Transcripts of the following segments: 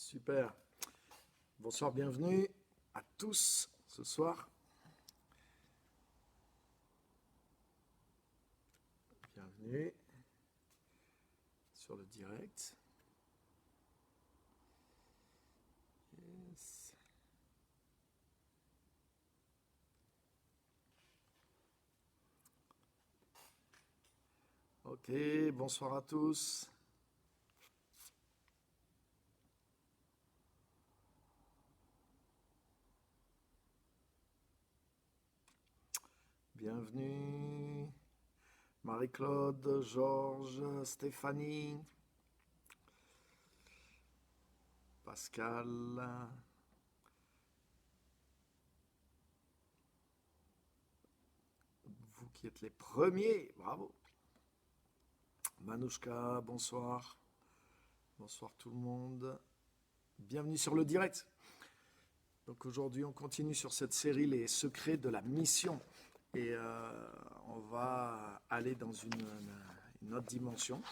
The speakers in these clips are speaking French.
Super. Bonsoir, bienvenue à tous ce soir. Bienvenue sur le direct. Yes. Ok, bonsoir à tous. Bienvenue. Marie-Claude, Georges, Stéphanie, Pascal. Vous qui êtes les premiers, bravo. Manouchka, bonsoir. Bonsoir tout le monde. Bienvenue sur le direct. Donc aujourd'hui, on continue sur cette série Les secrets de la mission. Et on va aller dans une autre dimension.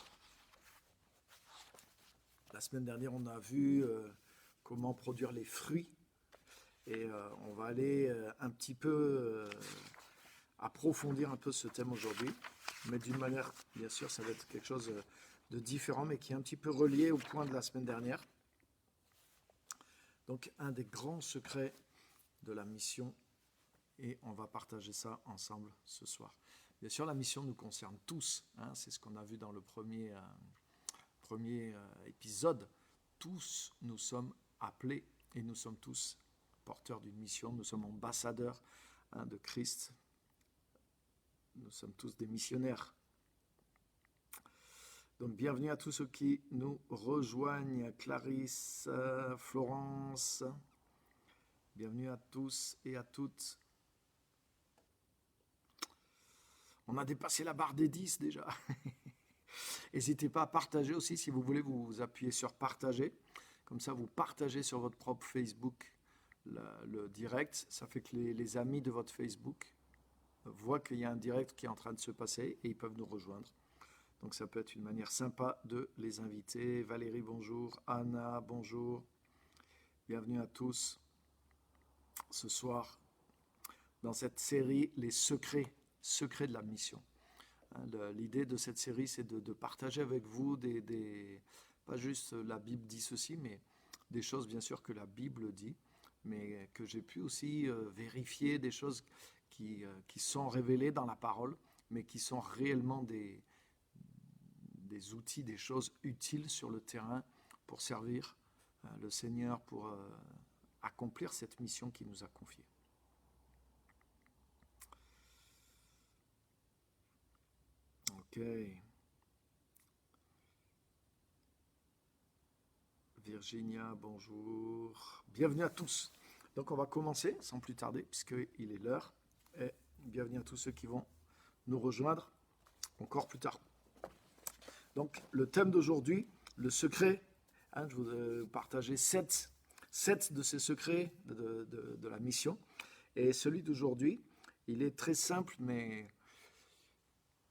La semaine dernière, on a vu comment produire les fruits. Et on va aller un petit peu approfondir un peu ce thème aujourd'hui. Mais d'une manière, bien sûr, ça va être quelque chose de différent, mais qui est un petit peu relié au point de la semaine dernière. Donc, un des grands secrets de la mission, et on va partager ça ensemble ce soir. Bien sûr, la mission nous concerne tous, hein, c'est ce qu'on a vu dans le premier épisode. Tous, nous sommes appelés et nous sommes tous porteurs d'une mission, nous sommes ambassadeurs de Christ, nous sommes tous des missionnaires. Donc bienvenue à tous ceux qui nous rejoignent, Clarisse, Florence, bienvenue à tous et à toutes. On a dépassé la barre des 10 déjà. N'hésitez pas à partager aussi si vous voulez, vous appuyez sur partager. Comme ça, vous partagez sur votre propre Facebook le direct. Ça fait que les amis de votre Facebook voient qu'il y a un direct qui est en train de se passer et ils peuvent nous rejoindre. Donc ça peut être une manière sympa de les inviter. Valérie, bonjour. Anna, bonjour. Bienvenue à tous ce soir dans cette série Les secrets de la mission. L'idée de cette série, c'est de partager avec vous pas juste la Bible dit ceci, mais des choses bien sûr que la Bible dit, mais que j'ai pu aussi vérifier, des choses qui sont révélées dans la parole, mais qui sont réellement des outils, des choses utiles sur le terrain pour servir le Seigneur, pour accomplir cette mission qu'il nous a confiée. Ok. Virginia, bonjour. Bienvenue à tous. Donc on va commencer sans plus tarder, puisqu'il est l'heure. Et bienvenue à tous ceux qui vont nous rejoindre encore plus tard. Donc le thème d'aujourd'hui, le secret, je voudrais partager 7 de ces secrets de la mission. Et celui d'aujourd'hui, il est très simple, mais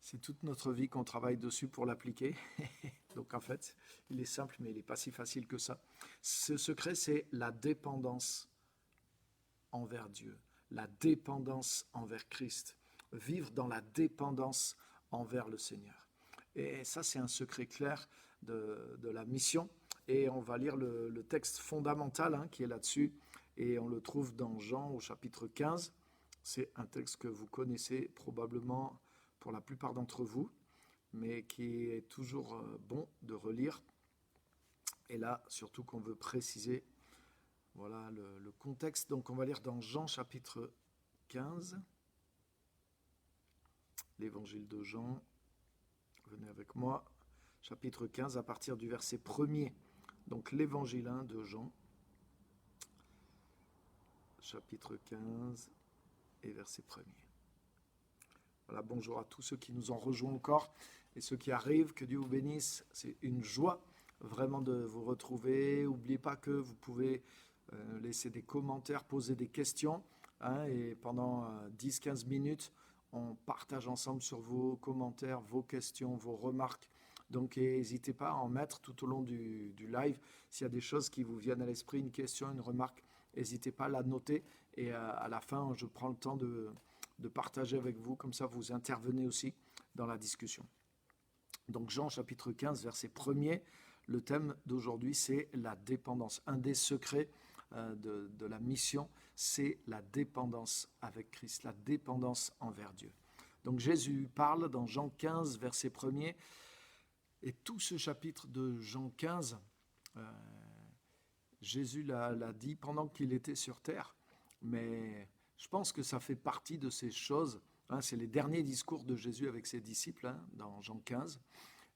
c'est toute notre vie qu'on travaille dessus pour l'appliquer. Donc en fait, il est simple, mais il n'est pas si facile que ça. Ce secret, c'est la dépendance envers Dieu, la dépendance envers Christ, vivre dans la dépendance envers le Seigneur. Et ça, c'est un secret clair de la mission. Et on va lire le texte fondamental qui est là-dessus. Et on le trouve dans Jean au chapitre 15. C'est un texte que vous connaissez probablement pour la plupart d'entre vous, mais qui est toujours bon de relire. Et là, surtout qu'on veut préciser voilà le contexte. Donc on va lire dans Jean chapitre 15, l'évangile de Jean. Venez avec moi, chapitre 15 à partir du verset 1er. Donc l'évangile de Jean, chapitre 15 et verset 1er. Voilà, bonjour à tous ceux qui nous ont rejoints encore et ceux qui arrivent, que Dieu vous bénisse. C'est une joie vraiment de vous retrouver. N'oubliez pas que vous pouvez laisser des commentaires, poser des questions. Et pendant 10-15 minutes, on partage ensemble sur vos commentaires, vos questions, vos remarques. Donc n'hésitez pas à en mettre tout au long du live. S'il y a des choses qui vous viennent à l'esprit, une question, une remarque, n'hésitez pas à la noter. Et à la fin, je prends le temps de partager avec vous. Comme ça, vous intervenez aussi dans la discussion. Donc Jean chapitre 15, verset 1er. Le thème d'aujourd'hui, c'est la dépendance. Un des secrets de la mission, c'est la dépendance avec Christ, la dépendance envers Dieu. Donc Jésus parle dans Jean 15, verset 1er, et tout ce chapitre de Jean 15, Jésus l'a dit pendant qu'il était sur terre, mais je pense que ça fait partie de ces choses, c'est les derniers discours de Jésus avec ses disciples, dans Jean 15,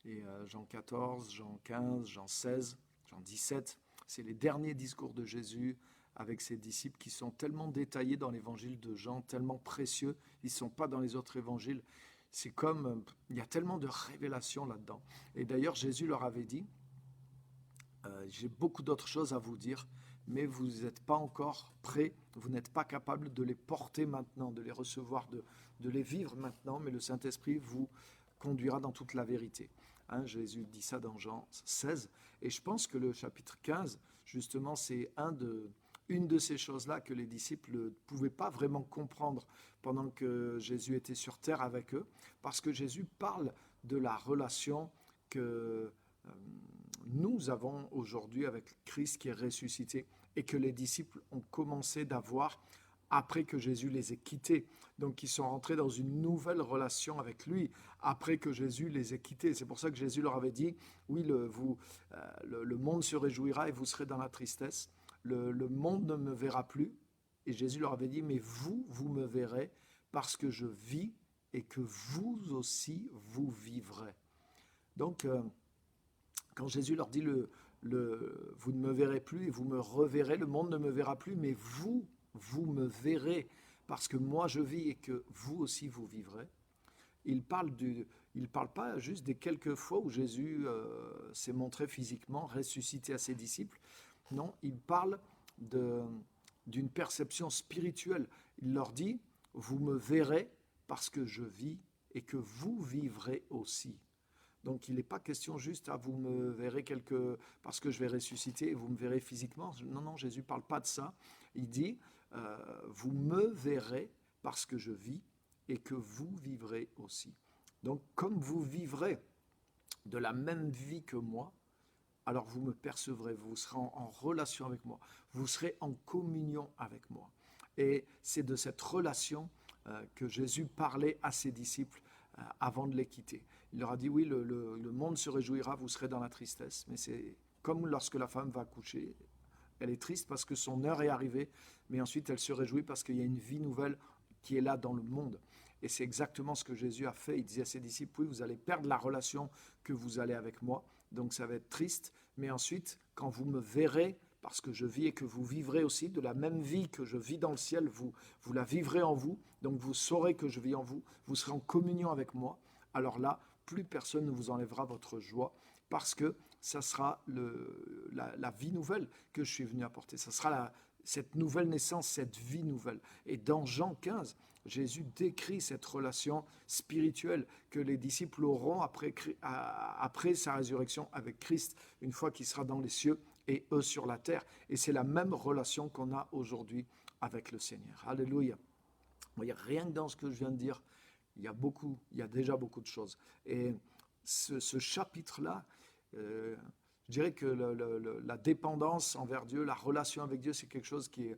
et Jean 14, Jean 15, Jean 16, Jean 17, c'est les derniers discours de Jésus avec ses disciples qui sont tellement détaillés dans l'évangile de Jean, tellement précieux, ils ne sont pas dans les autres évangiles. C'est comme, il y a tellement de révélations là-dedans. Et d'ailleurs, Jésus leur avait dit, j'ai beaucoup d'autres choses à vous dire, mais vous n'êtes pas encore prêts, vous n'êtes pas capable de les porter maintenant, de les recevoir, de les vivre maintenant, mais le Saint-Esprit vous conduira dans toute la vérité. Jésus dit ça dans Jean 16, et je pense que le chapitre 15, justement, c'est une de ces choses-là que les disciples ne pouvaient pas vraiment comprendre pendant que Jésus était sur terre avec eux, parce que Jésus parle de la relation que nous avons aujourd'hui avec Christ qui est ressuscité et que les disciples ont commencé d'avoir après que Jésus les ait quittés. Donc ils sont rentrés dans une nouvelle relation avec lui après que Jésus les ait quittés. C'est pour ça que Jésus leur avait dit, oui, le monde se réjouira et vous serez dans la tristesse. Le monde ne me verra plus. Et Jésus leur avait dit, mais vous me verrez parce que je vis et que vous aussi, vous vivrez. Donc, quand Jésus leur dit, vous ne me verrez plus et vous me reverrez, le monde ne me verra plus, mais vous me verrez parce que moi je vis et que vous aussi vous vivrez. Il parle pas juste des quelques fois où Jésus s'est montré physiquement, ressuscité à ses disciples. Non, il parle d'une perception spirituelle. Il leur dit, vous me verrez parce que je vis et que vous vivrez aussi. Donc il n'est pas question juste, vous me verrez parce que je vais ressusciter et vous me verrez physiquement. Non, Jésus ne parle pas de ça. Il dit, vous me verrez parce que je vis et que vous vivrez aussi. Donc comme vous vivrez de la même vie que moi, alors vous me percevrez, vous serez en relation avec moi, vous serez en communion avec moi. Et c'est de cette relation que Jésus parlait à ses disciples avant de les quitter. Il leur a dit, oui, le monde se réjouira, vous serez dans la tristesse, mais c'est comme lorsque la femme va accoucher, elle est triste parce que son heure est arrivée, mais ensuite elle se réjouit parce qu'il y a une vie nouvelle qui est là dans le monde. Et c'est exactement ce que Jésus a fait. Il disait à ses disciples, oui, vous allez perdre la relation que vous allez avec moi, donc ça va être triste, mais ensuite, quand vous me verrez, parce que je vis et que vous vivrez aussi, de la même vie que je vis dans le ciel, vous la vivrez en vous, donc vous saurez que je vis en vous, vous serez en communion avec moi, alors là, plus personne ne vous enlèvera votre joie, parce que ça sera la vie nouvelle que je suis venu apporter, ça sera cette nouvelle naissance, cette vie nouvelle. Et dans Jean 15, Jésus décrit cette relation spirituelle que les disciples auront après sa résurrection avec Christ, une fois qu'il sera dans les cieux et eux sur la terre. Et c'est la même relation qu'on a aujourd'hui avec le Seigneur. Alléluia. Bon, rien que dans ce que je viens de dire, il y a déjà beaucoup de choses. Et ce chapitre-là, je dirais que la dépendance envers Dieu, la relation avec Dieu, c'est quelque chose qui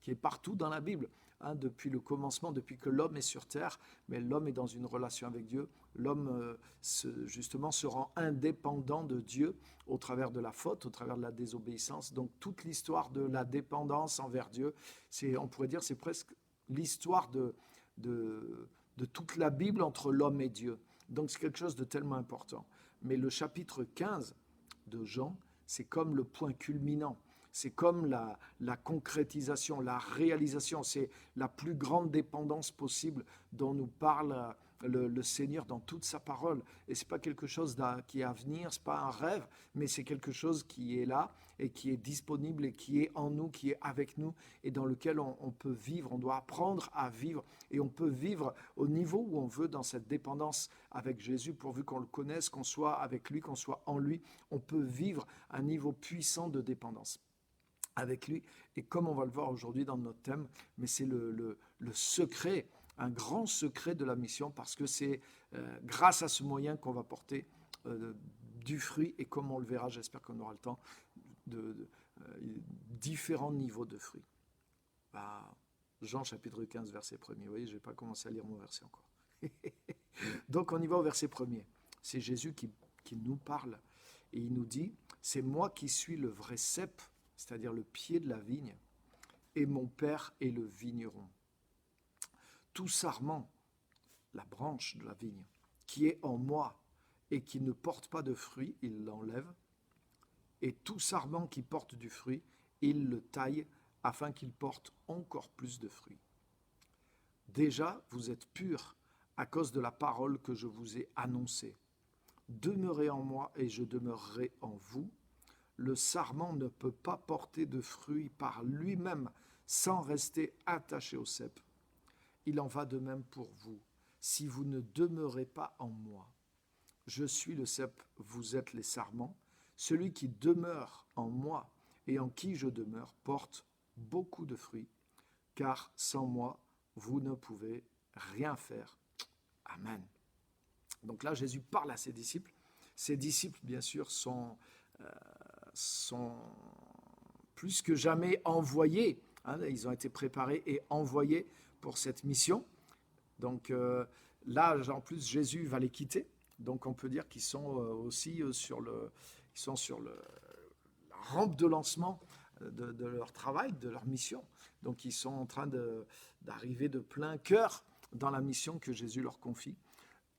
est partout dans la Bible. Depuis le commencement, depuis que l'homme est sur terre, mais l'homme est dans une relation avec Dieu. L'homme, justement, se rend indépendant de Dieu au travers de la faute, au travers de la désobéissance. Donc, toute l'histoire de la dépendance envers Dieu, on pourrait dire, c'est presque l'histoire de toute la Bible entre l'homme et Dieu. Donc, c'est quelque chose de tellement important. Mais le chapitre 15 de Jean, c'est comme le point culminant. C'est comme la concrétisation, la réalisation. C'est la plus grande dépendance possible dont nous parle le Seigneur dans toute sa parole. Et ce n'est pas quelque chose qui est à venir, ce n'est pas un rêve, mais c'est quelque chose qui est là et qui est disponible et qui est en nous, qui est avec nous et dans lequel on peut vivre. On doit apprendre à vivre et on peut vivre au niveau où on veut dans cette dépendance avec Jésus, pourvu qu'on le connaisse, qu'on soit avec lui, qu'on soit en lui. On peut vivre un niveau puissant de dépendance avec lui. Et comme on va le voir aujourd'hui dans notre thème, mais c'est le secret, un grand secret de la mission, parce que c'est grâce à ce moyen qu'on va porter du fruit, et comme on le verra, j'espère qu'on aura le temps, différents niveaux de fruits. Jean chapitre 15, verset 1er. Vous voyez, je n'ai pas commencé à lire mon verset encore. Donc on y va au verset 1er. C'est Jésus qui nous parle, et il nous dit, c'est moi qui suis le vrai cep, c'est-à-dire le pied de la vigne, et mon Père est le vigneron. Tout sarment, la branche de la vigne, qui est en moi et qui ne porte pas de fruit, il l'enlève, et tout sarment qui porte du fruit, il le taille afin qu'il porte encore plus de fruits. Déjà, vous êtes purs à cause de la parole que je vous ai annoncée. Demeurez en moi et je demeurerai en vous. Le sarment ne peut pas porter de fruits par lui-même sans rester attaché au cep. Il en va de même pour vous. Si vous ne demeurez pas en moi, je suis le cep, vous êtes les sarments. Celui qui demeure en moi et en qui je demeure porte beaucoup de fruits, car sans moi, vous ne pouvez rien faire. Amen. Donc là, Jésus parle à ses disciples. Ses disciples, bien sûr, sont plus que jamais envoyés. Ils ont été préparés et envoyés pour cette mission. Donc là, en plus, Jésus va les quitter. Donc on peut dire qu'ils sont aussi sur la rampe de lancement de leur travail, de leur mission. Donc ils sont en train d'arriver de plein cœur dans la mission que Jésus leur confie.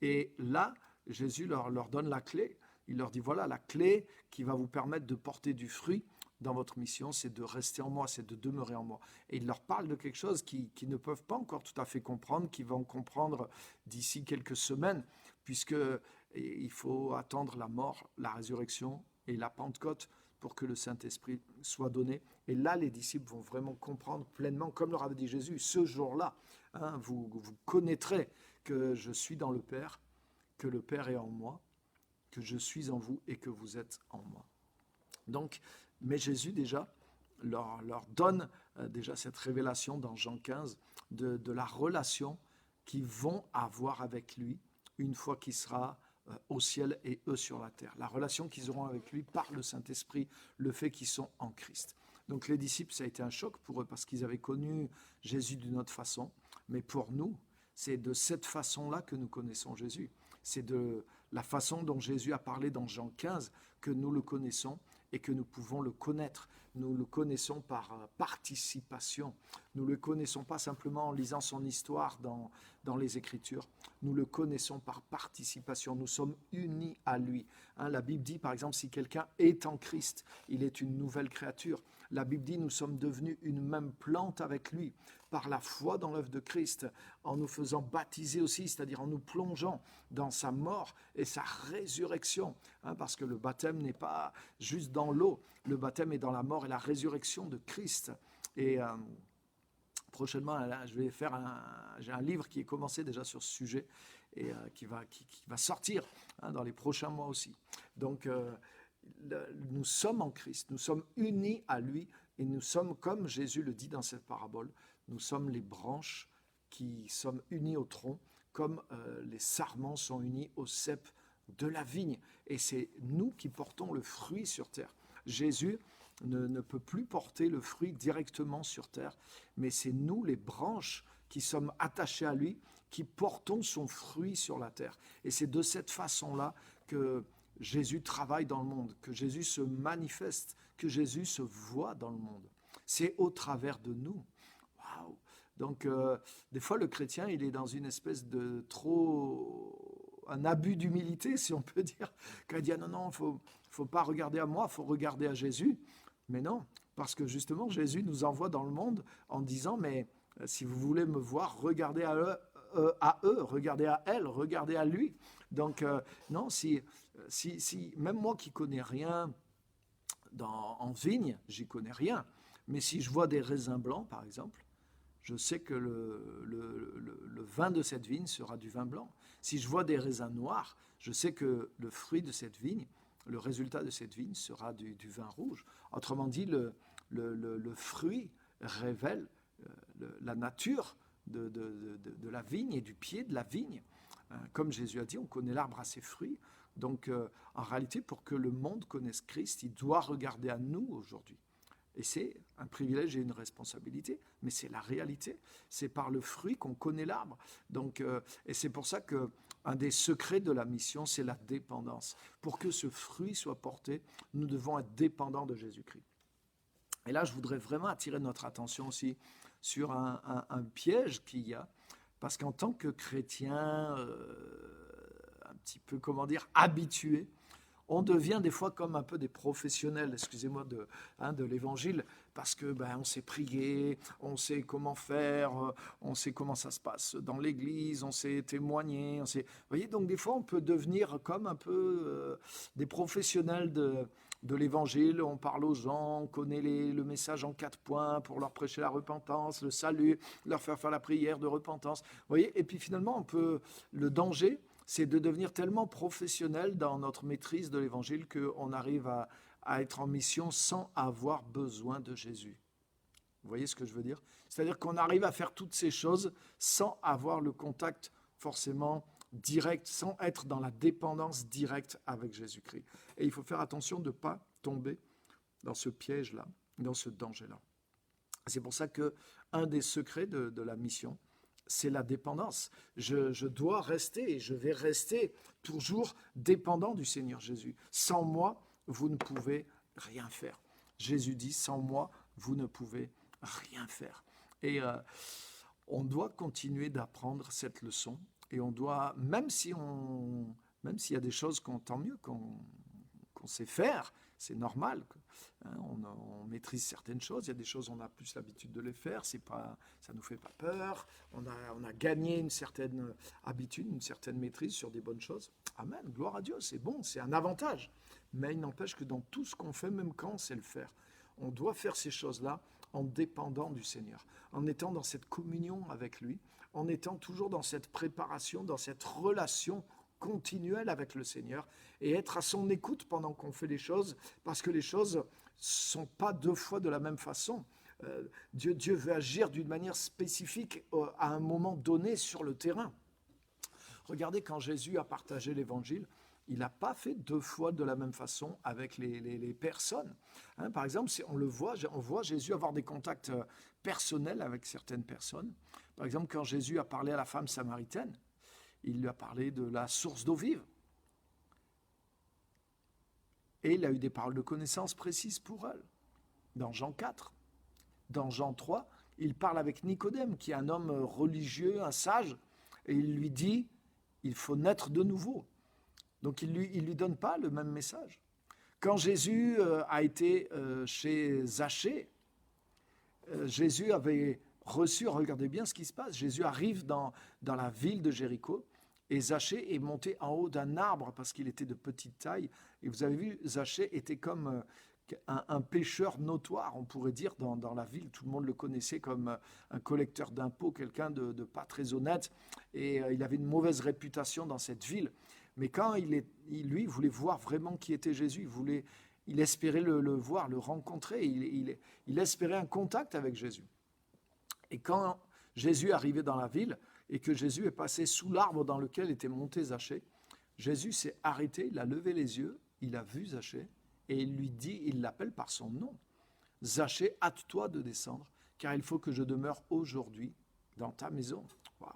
Et là, Jésus leur donne la clé. Il leur dit, voilà, la clé qui va vous permettre de porter du fruit dans votre mission, c'est de rester en moi, c'est de demeurer en moi. Et il leur parle de quelque chose qu'ils ne peuvent pas encore tout à fait comprendre, qu'ils vont comprendre d'ici quelques semaines, puisqu'il faut attendre la mort, la résurrection et la Pentecôte pour que le Saint-Esprit soit donné. Et là, les disciples vont vraiment comprendre pleinement, comme leur avait dit Jésus, ce jour-là, vous connaîtrez que je suis dans le Père, que le Père est en moi, que je suis en vous et que vous êtes en moi. Donc, mais Jésus déjà leur donne déjà cette révélation dans Jean 15 de la relation qu'ils vont avoir avec lui une fois qu'il sera au ciel et eux sur la terre. La relation qu'ils auront avec lui par le Saint-Esprit, le fait qu'ils sont en Christ. Donc les disciples, ça a été un choc pour eux parce qu'ils avaient connu Jésus d'une autre façon. Mais pour nous, c'est de cette façon-là que nous connaissons Jésus. C'est de la façon dont Jésus a parlé dans Jean 15 que nous le connaissons et que nous pouvons le connaître. Nous le connaissons par participation. Nous ne le connaissons pas simplement en lisant son histoire dans les Écritures. Nous le connaissons par participation. Nous sommes unis à lui. La Bible dit, par exemple, si quelqu'un est en Christ, il est une nouvelle créature. La Bible dit, nous sommes devenus une même plante avec lui par la foi dans l'œuvre de Christ, en nous faisant baptiser aussi, c'est-à-dire en nous plongeant dans sa mort et sa résurrection. Parce que le baptême n'est pas juste dans l'eau, le baptême est dans la mort et la résurrection de Christ. Et prochainement, j'ai un livre qui est commencé déjà sur ce sujet et qui va sortir dans les prochains mois aussi. Donc, nous sommes en Christ, nous sommes unis à lui et nous sommes, comme Jésus le dit dans cette parabole, nous sommes les branches qui sommes unis au tronc, comme les sarments sont unis au cep de la vigne. Et c'est nous qui portons le fruit sur terre. Jésus ne peut plus porter le fruit directement sur terre, mais c'est nous, les branches, qui sommes attachés à lui, qui portons son fruit sur la terre. Et c'est de cette façon-là que Jésus travaille dans le monde, que Jésus se manifeste, que Jésus se voit dans le monde. C'est au travers de nous. Waouh! Donc, des fois, le chrétien, il est dans une espèce de un abus d'humilité, si on peut dire, quand il dit, non, faut pas regarder à moi, il faut regarder à Jésus. Mais non, parce que justement, Jésus nous envoie dans le monde en disant, mais si vous voulez me voir, regardez à à eux, regardez à elles, regardez à lui. Donc, non, si même moi qui connais rien en vigne, j'y connais rien. Mais si je vois des raisins blancs, par exemple, je sais que le vin de cette vigne sera du vin blanc. Si je vois des raisins noirs, je sais que le fruit de cette vigne, le résultat de cette vigne sera du vin rouge. Autrement dit, le fruit révèle la nature de la vigne et du pied de la vigne. Comme Jésus a dit, on connaît l'arbre à ses fruits. Donc, en réalité, pour que le monde connaisse Christ, il doit regarder à nous aujourd'hui. Et c'est un privilège et une responsabilité, mais c'est la réalité. C'est par le fruit qu'on connaît l'arbre. Donc, et c'est pour ça qu'un des secrets de la mission, c'est la dépendance. Pour que ce fruit soit porté, nous devons être dépendants de Jésus-Christ. Et là, je voudrais vraiment attirer notre attention aussi sur un piège qu'il y a, parce qu'en tant que chrétien, un petit peu, habitué, on devient des fois comme un peu des professionnels, excusez-moi, de l'évangile, parce que on sait prier, on sait comment faire, on sait comment ça se passe dans l'église, on sait témoigner, Vous voyez, donc des fois on peut devenir comme un peu des professionnels de l'évangile, on parle aux gens, on connaît le message en 4 points pour leur prêcher la repentance, le salut, leur faire la prière de repentance. Vous voyez, et puis finalement, le danger, c'est de devenir tellement professionnel dans notre maîtrise de l'évangile qu'on arrive à être en mission sans avoir besoin de Jésus. Vous voyez ce que je veux dire? C'est-à-dire qu'on arrive à faire toutes ces choses sans avoir le contact forcément direct, sans être dans la dépendance directe avec Jésus-Christ. Et il faut faire attention de ne pas tomber dans ce piège-là, dans ce danger-là. C'est pour ça qu'un des secrets de la mission, c'est la dépendance. Je dois rester et je vais rester toujours dépendant du Seigneur Jésus. Sans moi, vous ne pouvez rien faire. Jésus dit, sans moi, vous ne pouvez rien faire. Et on doit continuer d'apprendre cette leçon. Et on doit, même s'il y a des choses tant mieux qu'on sait faire, c'est normal. On maîtrise certaines choses, il y a des choses on a plus l'habitude de les faire, ça ne nous fait pas peur, on a gagné une certaine habitude, une certaine maîtrise sur des bonnes choses. Amen, gloire à Dieu, c'est bon, c'est un avantage. Mais il n'empêche que dans tout ce qu'on fait, même quand on sait le faire, on doit faire ces choses-là en dépendant du Seigneur, en étant dans cette communion avec lui, en étant toujours dans cette préparation, dans cette relation continuelle avec le Seigneur et être à son écoute pendant qu'on fait les choses, parce que les choses ne sont pas 2 fois de la même façon. Dieu veut agir d'une manière spécifique à un moment donné sur le terrain. Regardez, quand Jésus a partagé l'évangile, il n'a pas fait 2 fois de la même façon avec les personnes. Par exemple, on voit Jésus avoir des contacts personnels avec certaines personnes. Par exemple, quand Jésus a parlé à la femme samaritaine, il lui a parlé de la source d'eau vive. Et il a eu des paroles de connaissance précises pour elle. Dans Jean 4, dans Jean 3, il parle avec Nicodème, qui est un homme religieux, un sage, et il lui dit, il faut naître de nouveau. Donc il lui donne pas le même message. Quand Jésus a été chez Zachée, Jésus avait reçu, regardez bien ce qui se passe, Jésus arrive dans la ville de Jéricho, et Zachée est monté en haut d'un arbre parce qu'il était de petite taille. Et vous avez vu, Zachée était comme un pécheur notoire, on pourrait dire, dans la ville. Tout le monde le connaissait comme un collecteur d'impôts, quelqu'un de pas très honnête. Et il avait une mauvaise réputation dans cette ville. Mais quand lui voulait voir vraiment qui était Jésus, il espérait le voir, le rencontrer. Il espérait un contact avec Jésus. Et quand Jésus arrivait dans la ville, et que Jésus est passé sous l'arbre dans lequel était monté Zachée, Jésus s'est arrêté, il a levé les yeux, il a vu Zachée, et il l'appelle par son nom. Zachée, hâte-toi de descendre, car il faut que je demeure aujourd'hui dans ta maison. Wow.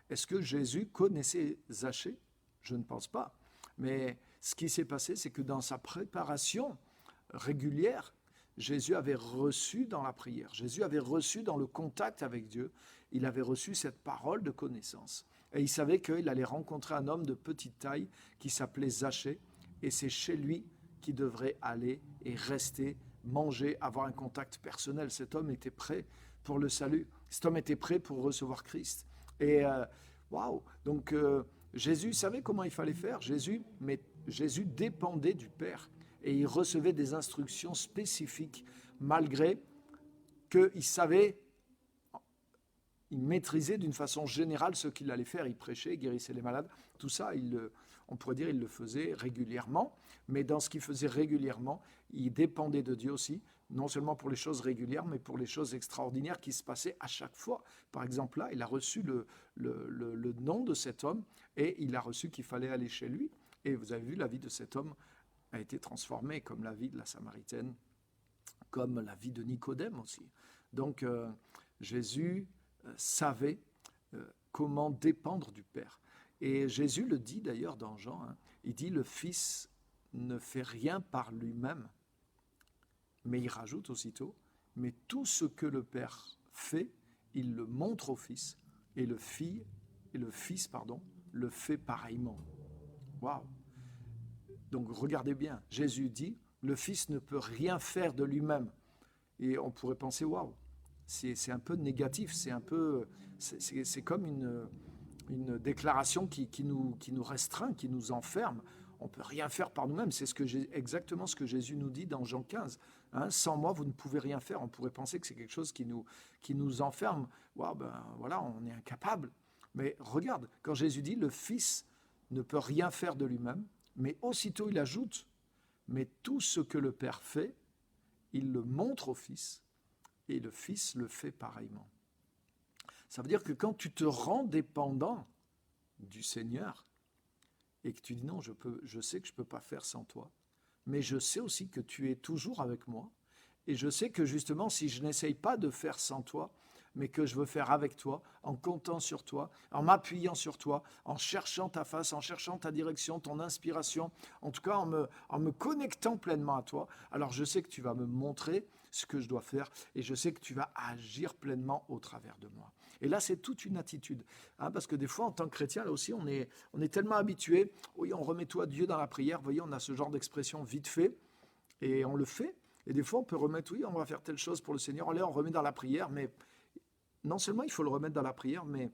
Est-ce que Jésus connaissait Zachée? Je ne pense pas. Mais ce qui s'est passé, c'est que dans sa préparation régulière, Jésus avait reçu dans la prière, Jésus avait reçu dans le contact avec Dieu, il avait reçu cette parole de connaissance. Et il savait qu'il allait rencontrer un homme de petite taille qui s'appelait Zachée, et c'est chez lui qu'il devrait aller et rester, manger, avoir un contact personnel. Cet homme était prêt pour le salut, cet homme était prêt pour recevoir Christ. Et Waouh! Donc Jésus savait comment il fallait faire. Jésus dépendait du Père et il recevait des instructions spécifiques malgré qu'il savait, il maîtrisait d'une façon générale ce qu'il allait faire. Il prêchait, il guérissait les malades. Tout ça, on pourrait dire, il le faisait régulièrement. Mais dans ce qu'il faisait régulièrement, il dépendait de Dieu aussi, non seulement pour les choses régulières, mais pour les choses extraordinaires qui se passaient à chaque fois. Par exemple, là, il a reçu le nom de cet homme et il a reçu qu'il fallait aller chez lui. Et vous avez vu, la vie de cet homme a été transformée, comme la vie de la Samaritaine, comme la vie de Nicodème aussi. Donc, Jésus savait comment dépendre du Père. Et Jésus le dit d'ailleurs dans Jean, il dit « Le Fils ne fait rien par lui-même », mais il rajoute aussitôt « Mais tout ce que le Père fait, il le montre au Fils, et le Fils le fait pareillement. » Waouh! Donc regardez bien, Jésus dit « Le Fils ne peut rien faire de lui-même ». Et on pourrait penser « Waouh !» C'est un peu négatif, c'est comme une déclaration qui nous restreint, qui nous enferme. On ne peut rien faire par nous-mêmes. C'est exactement ce que Jésus nous dit dans Jean 15. Sans moi, vous ne pouvez rien faire. On pourrait penser que c'est quelque chose qui nous enferme. Wow, voilà, on est incapable. Mais regarde, quand Jésus dit « le Fils ne peut rien faire de lui-même », mais aussitôt il ajoute « mais tout ce que le Père fait, il le montre au Fils, et le Fils le fait pareillement. » Ça veut dire que quand tu te rends dépendant du Seigneur et que tu dis non, je sais que je ne peux pas faire sans toi, mais je sais aussi que tu es toujours avec moi et je sais que justement si je n'essaye pas de faire sans toi, mais que je veux faire avec toi, en comptant sur toi, en m'appuyant sur toi, en cherchant ta face, en cherchant ta direction, ton inspiration, en tout cas en me connectant pleinement à toi, alors je sais que tu vas me montrer ce que je dois faire et je sais que tu vas agir pleinement au travers de moi. Et là, c'est toute une attitude, parce que des fois, en tant que chrétien, là aussi, on est tellement habitué, oui, on remet tout à Dieu dans la prière, vous voyez, on a ce genre d'expression vite fait, et on le fait, et des fois, on peut remettre, oui, on va faire telle chose pour le Seigneur, allez, on remet dans la prière, mais non seulement il faut le remettre dans la prière, mais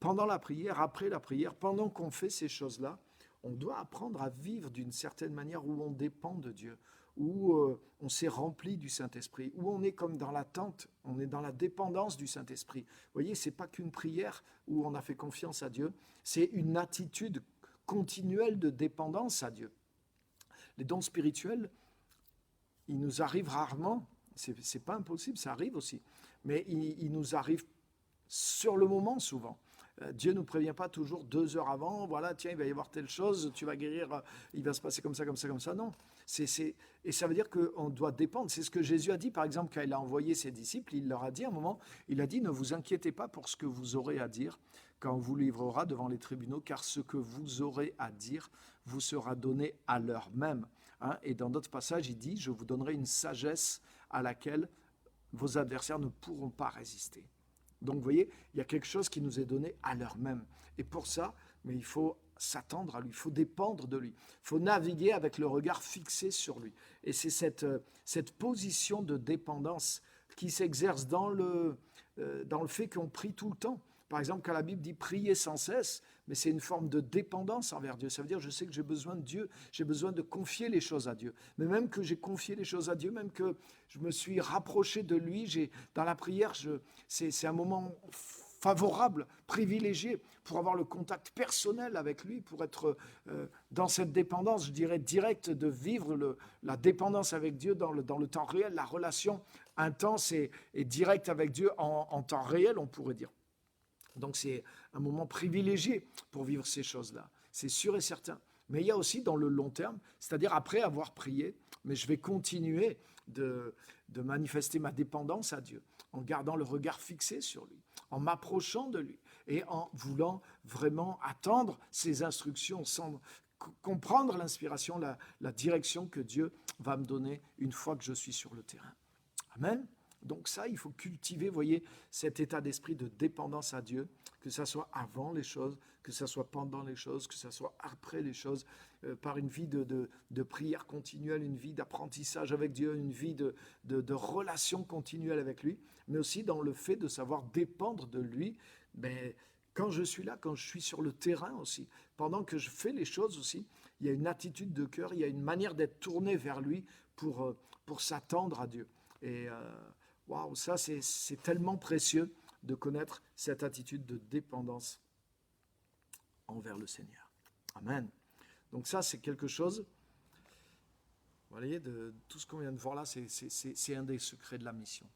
pendant la prière, après la prière, pendant qu'on fait ces choses-là, on doit apprendre à vivre d'une certaine manière où on dépend de Dieu, où on s'est rempli du Saint-Esprit, où on est comme dans l'attente, on est dans la dépendance du Saint-Esprit. Vous voyez, ce n'est pas qu'une prière où on a fait confiance à Dieu, c'est une attitude continuelle de dépendance à Dieu. Les dons spirituels, ils nous arrivent rarement, c'est pas impossible, ça arrive aussi, mais ils nous arrivent sur le moment souvent. Dieu ne nous prévient pas toujours 2 heures avant, voilà, tiens, il va y avoir telle chose, tu vas guérir, il va se passer comme ça, comme ça, comme ça. Non. Et ça veut dire qu'on doit dépendre. C'est ce que Jésus a dit, par exemple, quand il a envoyé ses disciples, il leur a dit à un moment, il a dit, ne vous inquiétez pas pour ce que vous aurez à dire quand on vous livrera devant les tribunaux, car ce que vous aurez à dire vous sera donné à l'heure même. Et dans d'autres passages, il dit, je vous donnerai une sagesse à laquelle vos adversaires ne pourront pas résister. Donc, vous voyez, il y a quelque chose qui nous est donné à l'heure même. Et pour ça, mais il faut s'attendre à lui, il faut dépendre de lui. Il faut naviguer avec le regard fixé sur lui. Et c'est cette position de dépendance qui s'exerce dans le fait qu'on prie tout le temps. Par exemple, quand la Bible dit prier sans cesse, mais c'est une forme de dépendance envers Dieu. Ça veut dire, je sais que j'ai besoin de Dieu, j'ai besoin de confier les choses à Dieu. Mais même que j'ai confié les choses à Dieu, même que je me suis rapproché de lui, dans la prière, c'est un moment favorable, privilégié, pour avoir le contact personnel avec lui, pour être dans cette dépendance, je dirais, directe, de vivre la dépendance avec Dieu dans le temps réel, la relation intense et directe avec Dieu en temps réel, on pourrait dire. Donc c'est un moment privilégié pour vivre ces choses-là, c'est sûr et certain. Mais il y a aussi dans le long terme, c'est-à-dire après avoir prié, mais je vais continuer de manifester ma dépendance à Dieu, en gardant le regard fixé sur lui, en m'approchant de lui et en voulant vraiment attendre ses instructions, sans comprendre l'inspiration, la direction que Dieu va me donner une fois que je suis sur le terrain. Amen. Donc ça, il faut cultiver, vous voyez, cet état d'esprit de dépendance à Dieu, que ça soit avant les choses, que ça soit pendant les choses, que ça soit après les choses, par une vie de prière continuelle, une vie d'apprentissage avec Dieu, une vie de relation continuelle avec lui, mais aussi dans le fait de savoir dépendre de lui, Quand je suis là, quand je suis sur le terrain aussi, pendant que je fais les choses aussi, il y a une attitude de cœur, il y a une manière d'être tourné vers lui pour s'attendre à Dieu. Et waouh, ça c'est tellement précieux de connaître cette attitude de dépendance envers le Seigneur. Amen. Donc ça, c'est quelque chose, vous voyez, de tout ce qu'on vient de voir là, c'est un des secrets de la mission.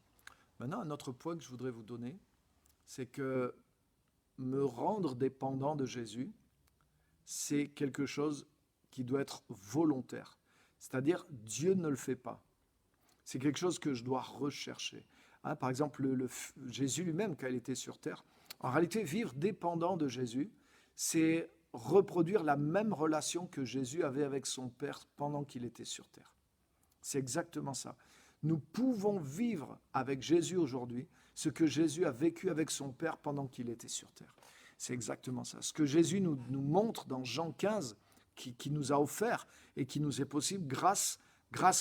Maintenant, un autre point que je voudrais vous donner, c'est que me rendre dépendant de Jésus, c'est quelque chose qui doit être volontaire. C'est-à-dire, Dieu ne le fait pas. C'est quelque chose que je dois rechercher. Hein, par exemple, Jésus lui-même, quand il était sur terre, en réalité, vivre dépendant de Jésus, c'est reproduire la même relation que Jésus avait avec son Père pendant qu'il était sur terre. C'est exactement ça. Nous pouvons vivre avec Jésus aujourd'hui ce que Jésus a vécu avec son Père pendant qu'il était sur terre. C'est exactement ça. Ce que Jésus nous montre dans Jean 15, qui nous a offert et qui nous est possible grâce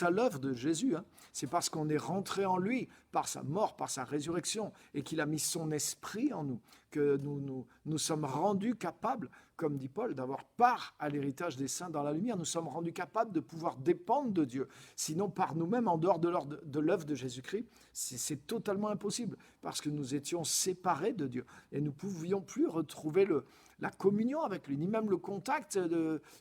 à l'œuvre de Jésus. Hein. C'est parce qu'on est rentré en lui, par sa mort, par sa résurrection, et qu'il a mis son esprit en nous, que nous sommes rendus capables, comme dit Paul, d'avoir part à l'héritage des saints dans la lumière. Nous sommes rendus capables de pouvoir dépendre de Dieu. Sinon, par nous-mêmes, en dehors de l'œuvre de Jésus-Christ, c'est totalement impossible, parce que nous étions séparés de Dieu, et nous ne pouvions plus retrouver la communion avec lui, ni même le contact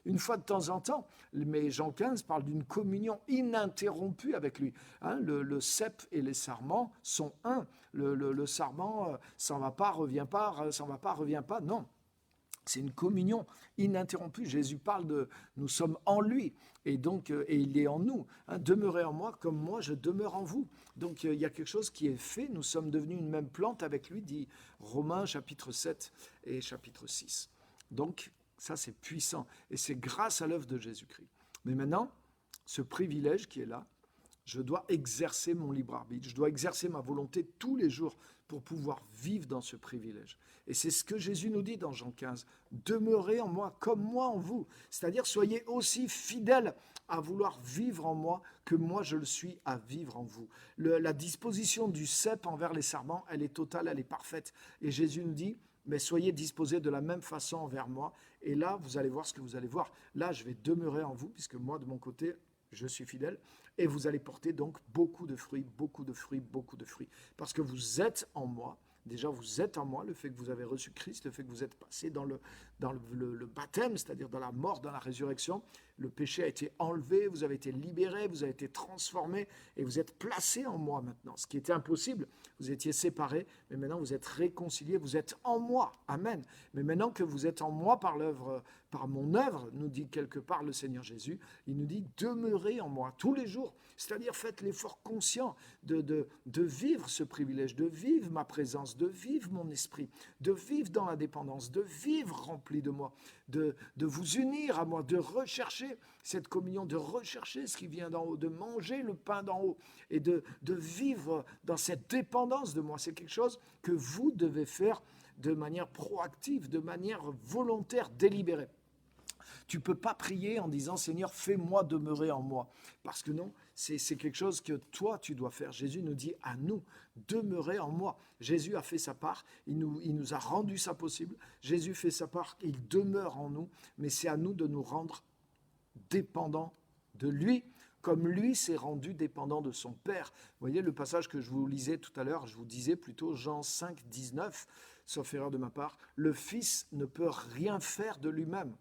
une fois de temps en temps. Mais Jean 15 parle d'une communion ininterrompue avec lui. Hein, le cep et les sarments sont un. Le sarment, s'en va pas, revient pas, s'en va pas, revient pas. Non. C'est une communion ininterrompue. Jésus parle de nous sommes en lui et donc et il est en nous. Hein, demeurez en moi comme moi je demeure en vous. Donc il y a quelque chose qui est fait. Nous sommes devenus une même plante avec lui, dit Romains chapitre 7 et chapitre 6. Donc ça c'est puissant et c'est grâce à l'œuvre de Jésus-Christ. Mais maintenant, ce privilège qui est là, je dois exercer mon libre arbitre, je dois exercer ma volonté tous les jours pour pouvoir vivre dans ce privilège. Et c'est ce que Jésus nous dit dans Jean 15. Demeurez en moi comme moi en vous. C'est-à-dire, soyez aussi fidèles à vouloir vivre en moi que moi je le suis à vivre en vous. La disposition du cep envers les sarments, elle est totale, elle est parfaite. Et Jésus nous dit, mais soyez disposés de la même façon envers moi. Et là, vous allez voir ce que vous allez voir. Là, je vais demeurer en vous, puisque moi, de mon côté, je suis fidèle. Et vous allez porter donc beaucoup de fruits, beaucoup de fruits, beaucoup de fruits. Parce que vous êtes en moi. Déjà, vous êtes en moi, le fait que vous avez reçu Christ, le fait que vous êtes passé dans le baptême, c'est-à-dire dans la mort, dans la résurrection. Le péché a été enlevé, vous avez été libéré, vous avez été transformé et vous êtes placé en moi maintenant. Ce qui était impossible, vous étiez séparés, mais maintenant vous êtes réconciliés, vous êtes en moi. Amen. Mais maintenant que vous êtes en moi par mon œuvre, nous dit quelque part le Seigneur Jésus, il nous dit demeurez en moi tous les jours. C'est-à-dire faites l'effort conscient de vivre ce privilège, de vivre ma présence, de vivre mon esprit, de vivre dans la dépendance, de vivre rempli de moi, de vous unir à moi, de rechercher cette communion, de rechercher ce qui vient d'en haut, de manger le pain d'en haut et de vivre dans cette dépendance de moi. C'est quelque chose que vous devez faire de manière proactive, de manière volontaire, délibérée. Tu ne peux pas prier en disant « Seigneur, fais-moi demeurer en moi ». Parce que non, c'est quelque chose que toi, tu dois faire. Jésus nous dit à nous, demeurez en moi. Jésus a fait sa part, il nous a rendu ça possible. Jésus fait sa part, il demeure en nous, mais c'est à nous de nous rendre dépendants de lui, comme lui s'est rendu dépendant de son Père. Vous voyez le passage que je vous lisais tout à l'heure, je vous disais plutôt Jean 5, 19, sauf erreur de ma part, le Fils ne peut rien faire de lui-même.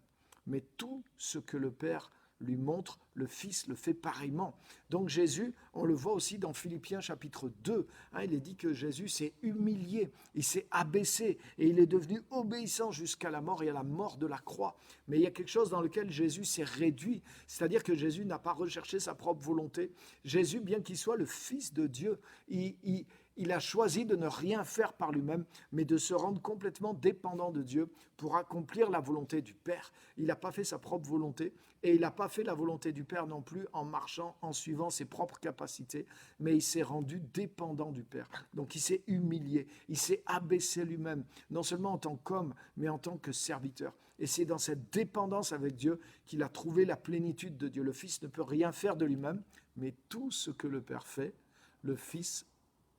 Mais tout ce que le Père lui montre, le Fils le fait pareillement. Donc Jésus, on le voit aussi dans Philippiens chapitre 2, il est dit que Jésus s'est humilié, il s'est abaissé et il est devenu obéissant jusqu'à la mort et à la mort de la croix. Mais il y a quelque chose dans lequel Jésus s'est réduit, c'est-à-dire que Jésus n'a pas recherché sa propre volonté. Jésus, bien qu'il soit le Fils de Dieu, il a choisi de ne rien faire par lui-même, mais de se rendre complètement dépendant de Dieu pour accomplir la volonté du Père. Il n'a pas fait sa propre volonté et il n'a pas fait la volonté du Père non plus en marchant, en suivant ses propres capacités, mais il s'est rendu dépendant du Père. Donc il s'est humilié, il s'est abaissé lui-même, non seulement en tant qu'homme, mais en tant que serviteur. Et c'est dans cette dépendance avec Dieu qu'il a trouvé la plénitude de Dieu. Le Fils ne peut rien faire de lui-même, mais tout ce que le Père fait, le Fils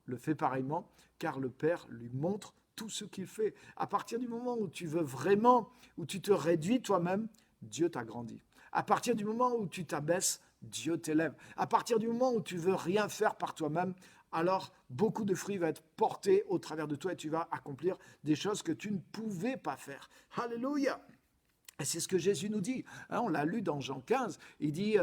le fait pareillement, car le Père lui montre tout ce qu'il fait. À partir du moment où tu veux vraiment, où tu te réduis toi-même, Dieu t'agrandit. À partir du moment où tu t'abaisses, Dieu t'élève. À partir du moment où tu veux rien faire par toi-même, alors beaucoup de fruits vont être portés au travers de toi et tu vas accomplir des choses que tu ne pouvais pas faire. Alléluia! Et c'est ce que Jésus nous dit. On l'a lu dans Jean 15. Il dit,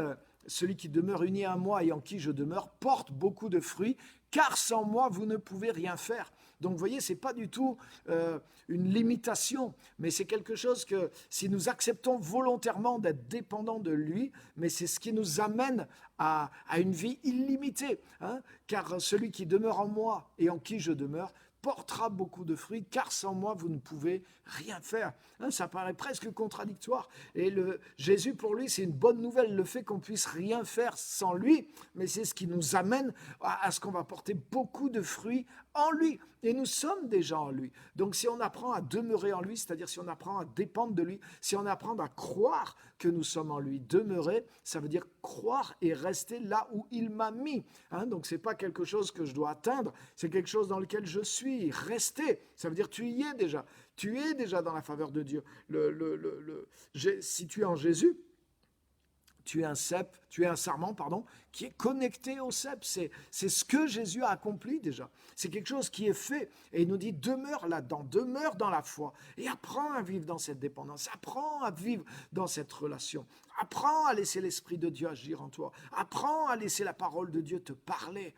celui qui demeure uni à moi et en qui je demeure porte beaucoup de fruits, car sans moi, vous ne pouvez rien faire. Donc, vous voyez, ce n'est pas du tout une limitation, mais c'est quelque chose que si nous acceptons volontairement d'être dépendants de lui, mais c'est ce qui nous amène à une vie illimitée. Car celui qui demeure en moi et en qui je demeure portera beaucoup de fruits, car sans moi, vous ne pouvez rien faire. Ça paraît presque contradictoire. Et Jésus, pour lui, c'est une bonne nouvelle, le fait qu'on puisse rien faire sans lui, mais c'est ce qui nous amène à ce qu'on va porter beaucoup de fruits en lui. Et nous sommes déjà en lui. Donc si on apprend à demeurer en lui, c'est-à-dire si on apprend à dépendre de lui, si on apprend à croire que nous sommes en lui, demeurer, ça veut dire croire et rester là où il m'a mis. Donc ce n'est pas quelque chose que je dois atteindre, c'est quelque chose dans lequel je suis. Rester, ça veut dire tu y es déjà. Tu es déjà dans la faveur de Dieu. Si tu es en Jésus, tu es un cep, tu es un sarment, qui est connecté au cep. C'est ce que Jésus a accompli déjà. C'est quelque chose qui est fait. Et il nous dit, demeure là-dedans, demeure dans la foi. Et apprends à vivre dans cette dépendance. Apprends à vivre dans cette relation. Apprends à laisser l'Esprit de Dieu agir en toi. Apprends à laisser la parole de Dieu te parler.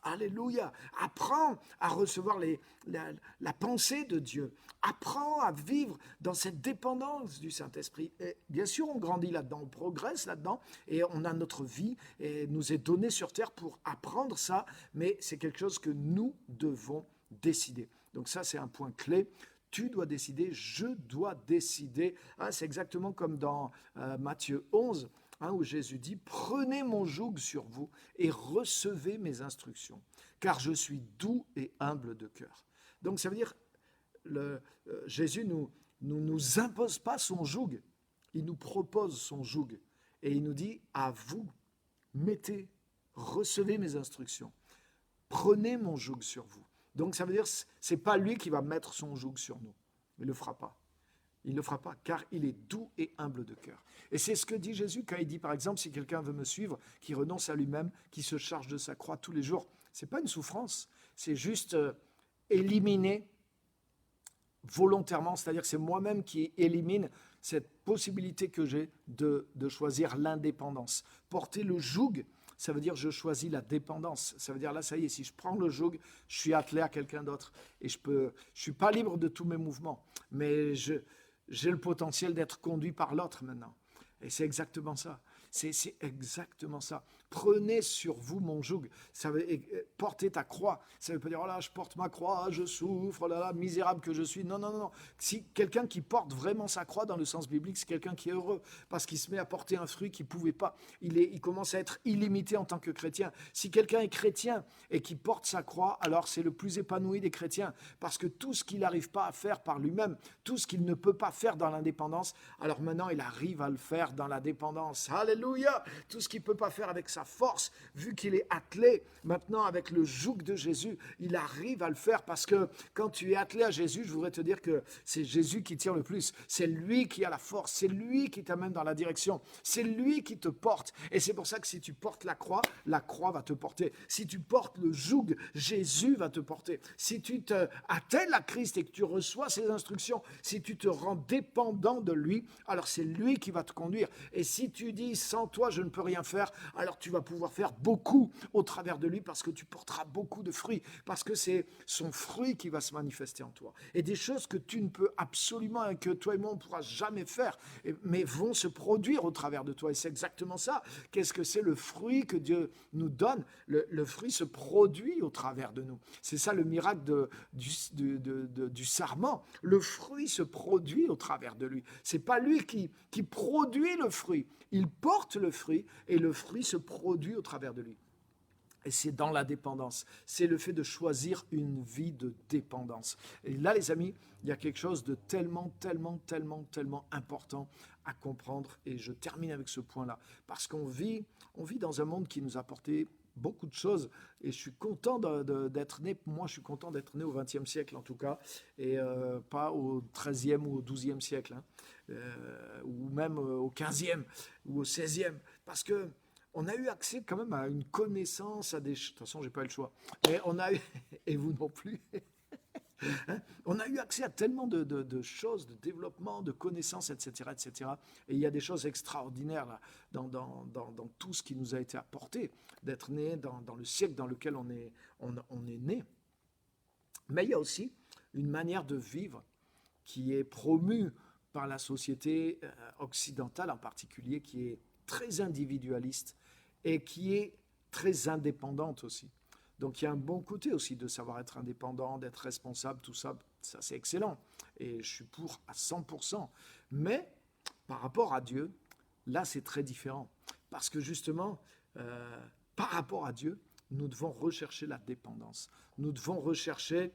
Alléluia. Apprends à recevoir la pensée de Dieu. Apprends à vivre dans cette dépendance du Saint-Esprit. Et bien sûr, on grandit là-dedans, on progresse là-dedans, et on a notre vie, et nous est donné sur terre pour apprendre ça, mais c'est quelque chose que nous devons décider. Donc ça, c'est un point clé. Tu dois décider, je dois décider. C'est exactement comme dans Matthieu 11, où Jésus dit « Prenez mon joug sur vous et recevez mes instructions, car je suis doux et humble de cœur. » Donc ça veut dire, Jésus ne nous impose pas son joug, il nous propose son joug. Et il nous dit « À vous, mettez, recevez mes instructions, prenez mon joug sur vous. » Donc ça veut dire, ce n'est pas lui qui va mettre son joug sur nous, il ne le fera pas. Il ne le fera pas, car il est doux et humble de cœur. Et c'est ce que dit Jésus quand il dit, par exemple, si quelqu'un veut me suivre, qui renonce à lui-même, qui se charge de sa croix tous les jours. Ce n'est pas une souffrance, c'est juste éliminer volontairement, c'est-à-dire que c'est moi-même qui élimine cette possibilité que j'ai de choisir l'indépendance. Porter le joug, ça veut dire je choisis la dépendance. Ça veut dire là, ça y est, si je prends le joug, je suis attelé à quelqu'un d'autre. Et je ne suis pas libre de tous mes mouvements, mais j'ai le potentiel d'être conduit par l'autre maintenant. Et c'est exactement ça. C'est exactement ça. Prenez sur vous mon joug. Ça veut porter ta croix. Ça ne veut pas dire, oh là, je porte ma croix, je souffre, oh là là, misérable que je suis. Non, non, non. Si quelqu'un qui porte vraiment sa croix dans le sens biblique, c'est quelqu'un qui est heureux parce qu'il se met à porter un fruit qu'il ne pouvait pas. Il commence à être illimité en tant que chrétien. Si quelqu'un est chrétien et qui porte sa croix, alors c'est le plus épanoui des chrétiens parce que tout ce qu'il n'arrive pas à faire par lui-même, tout ce qu'il ne peut pas faire dans l'indépendance, alors maintenant il arrive à le faire dans la dépendance. Alléluia! Tout ce qu'il ne peut pas faire avec sa force, vu qu'il est attelé maintenant avec le joug de Jésus, il arrive à le faire parce que quand tu es attelé à Jésus, je voudrais te dire que c'est Jésus qui tire le plus, c'est lui qui a la force, c'est lui qui t'amène dans la direction, c'est lui qui te porte. Et c'est pour ça que si tu portes la croix va te porter. Si tu portes le joug, Jésus va te porter. Si tu te attelles à Christ et que tu reçois ses instructions, si tu te rends dépendant de lui, alors c'est lui qui va te conduire. Et si tu dis sans toi je ne peux rien faire, alors tu vas pouvoir faire beaucoup au travers de lui parce que tu porteras beaucoup de fruits, parce que c'est son fruit qui va se manifester en toi. Et des choses que tu ne peux absolument, et que toi et moi on ne pourra jamais faire, mais vont se produire au travers de toi. Et c'est exactement ça. Qu'est-ce que c'est le fruit que Dieu nous donne? Le fruit se produit au travers de nous. C'est ça le miracle du sarment. Le fruit se produit au travers de lui. C'est pas lui qui produit le fruit. Il porte le fruit et le fruit se produit au travers de lui. Et c'est dans la dépendance. C'est le fait de choisir une vie de dépendance. Et là, les amis, il y a quelque chose de tellement important à comprendre. Et je termine avec ce point-là. Parce qu'on vit dans un monde qui nous a apporté beaucoup de choses et je suis content d'être né. Moi, je suis content d'être né au XXe siècle en tout cas et pas au XIIIe ou au XIIe siècle, hein, ou même au XVe ou au XVIe, parce que on a eu accès quand même à une connaissance, à des... De toute façon, j'ai pas eu le choix. Mais on a eu, et vous non plus, hein, on a eu accès à tellement de choses, de développement, de connaissances, etc., etc. Et il y a des choses extraordinaires là, dans tout ce qui nous a été apporté, d'être né dans le siècle dans lequel on est né. Mais il y a aussi une manière de vivre qui est promue par la société occidentale en particulier, qui est très individualiste et qui est très indépendante aussi. Donc il y a un bon côté aussi de savoir être indépendant, d'être responsable, tout ça, ça c'est excellent. Et je suis pour à 100%. Mais par rapport à Dieu, là c'est très différent. Parce que justement, par rapport à Dieu, nous devons rechercher la dépendance. Nous devons rechercher,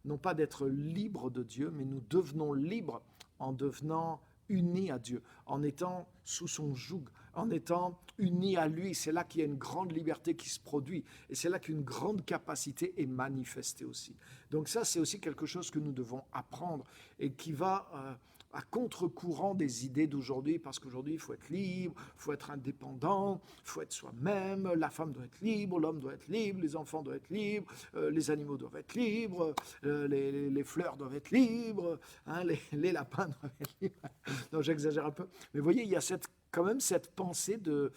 non pas d'être libres de Dieu, mais nous devenons libres en devenant unis à Dieu, en étant sous son joug, en étant unis à lui. C'est là qu'il y a une grande liberté qui se produit et c'est là qu'une grande capacité est manifestée aussi. Donc ça, c'est aussi quelque chose que nous devons apprendre et qui va à contre-courant des idées d'aujourd'hui, parce qu'aujourd'hui, il faut être libre, il faut être indépendant, il faut être soi-même, la femme doit être libre, l'homme doit être libre, les enfants doivent être libres, les animaux doivent être libres, les fleurs doivent être libres, hein, les lapins doivent être libres. Non, j'exagère un peu. Mais vous voyez, il y a quand même cette pensée de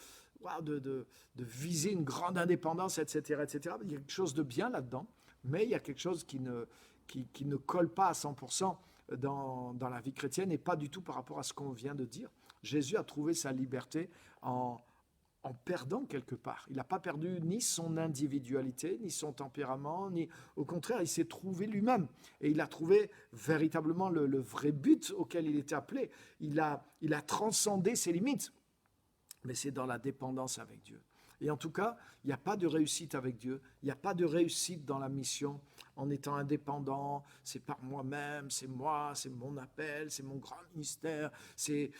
viser une grande indépendance, etc., etc. Il y a quelque chose de bien là-dedans, mais il y a quelque chose qui ne colle pas à 100% dans la vie chrétienne et pas du tout par rapport à ce qu'on vient de dire. Jésus a trouvé sa liberté en perdant quelque part. Il n'a pas perdu ni son individualité, ni son tempérament, ni au contraire, il s'est trouvé lui-même. Et il a trouvé véritablement le vrai but auquel il était appelé. Il a transcendé ses limites. Mais c'est dans la dépendance avec Dieu. Et en tout cas, il n'y a pas de réussite avec Dieu, il n'y a pas de réussite dans la mission en étant indépendant, c'est par moi-même, c'est moi, c'est mon appel, c'est mon grand mystère, c'est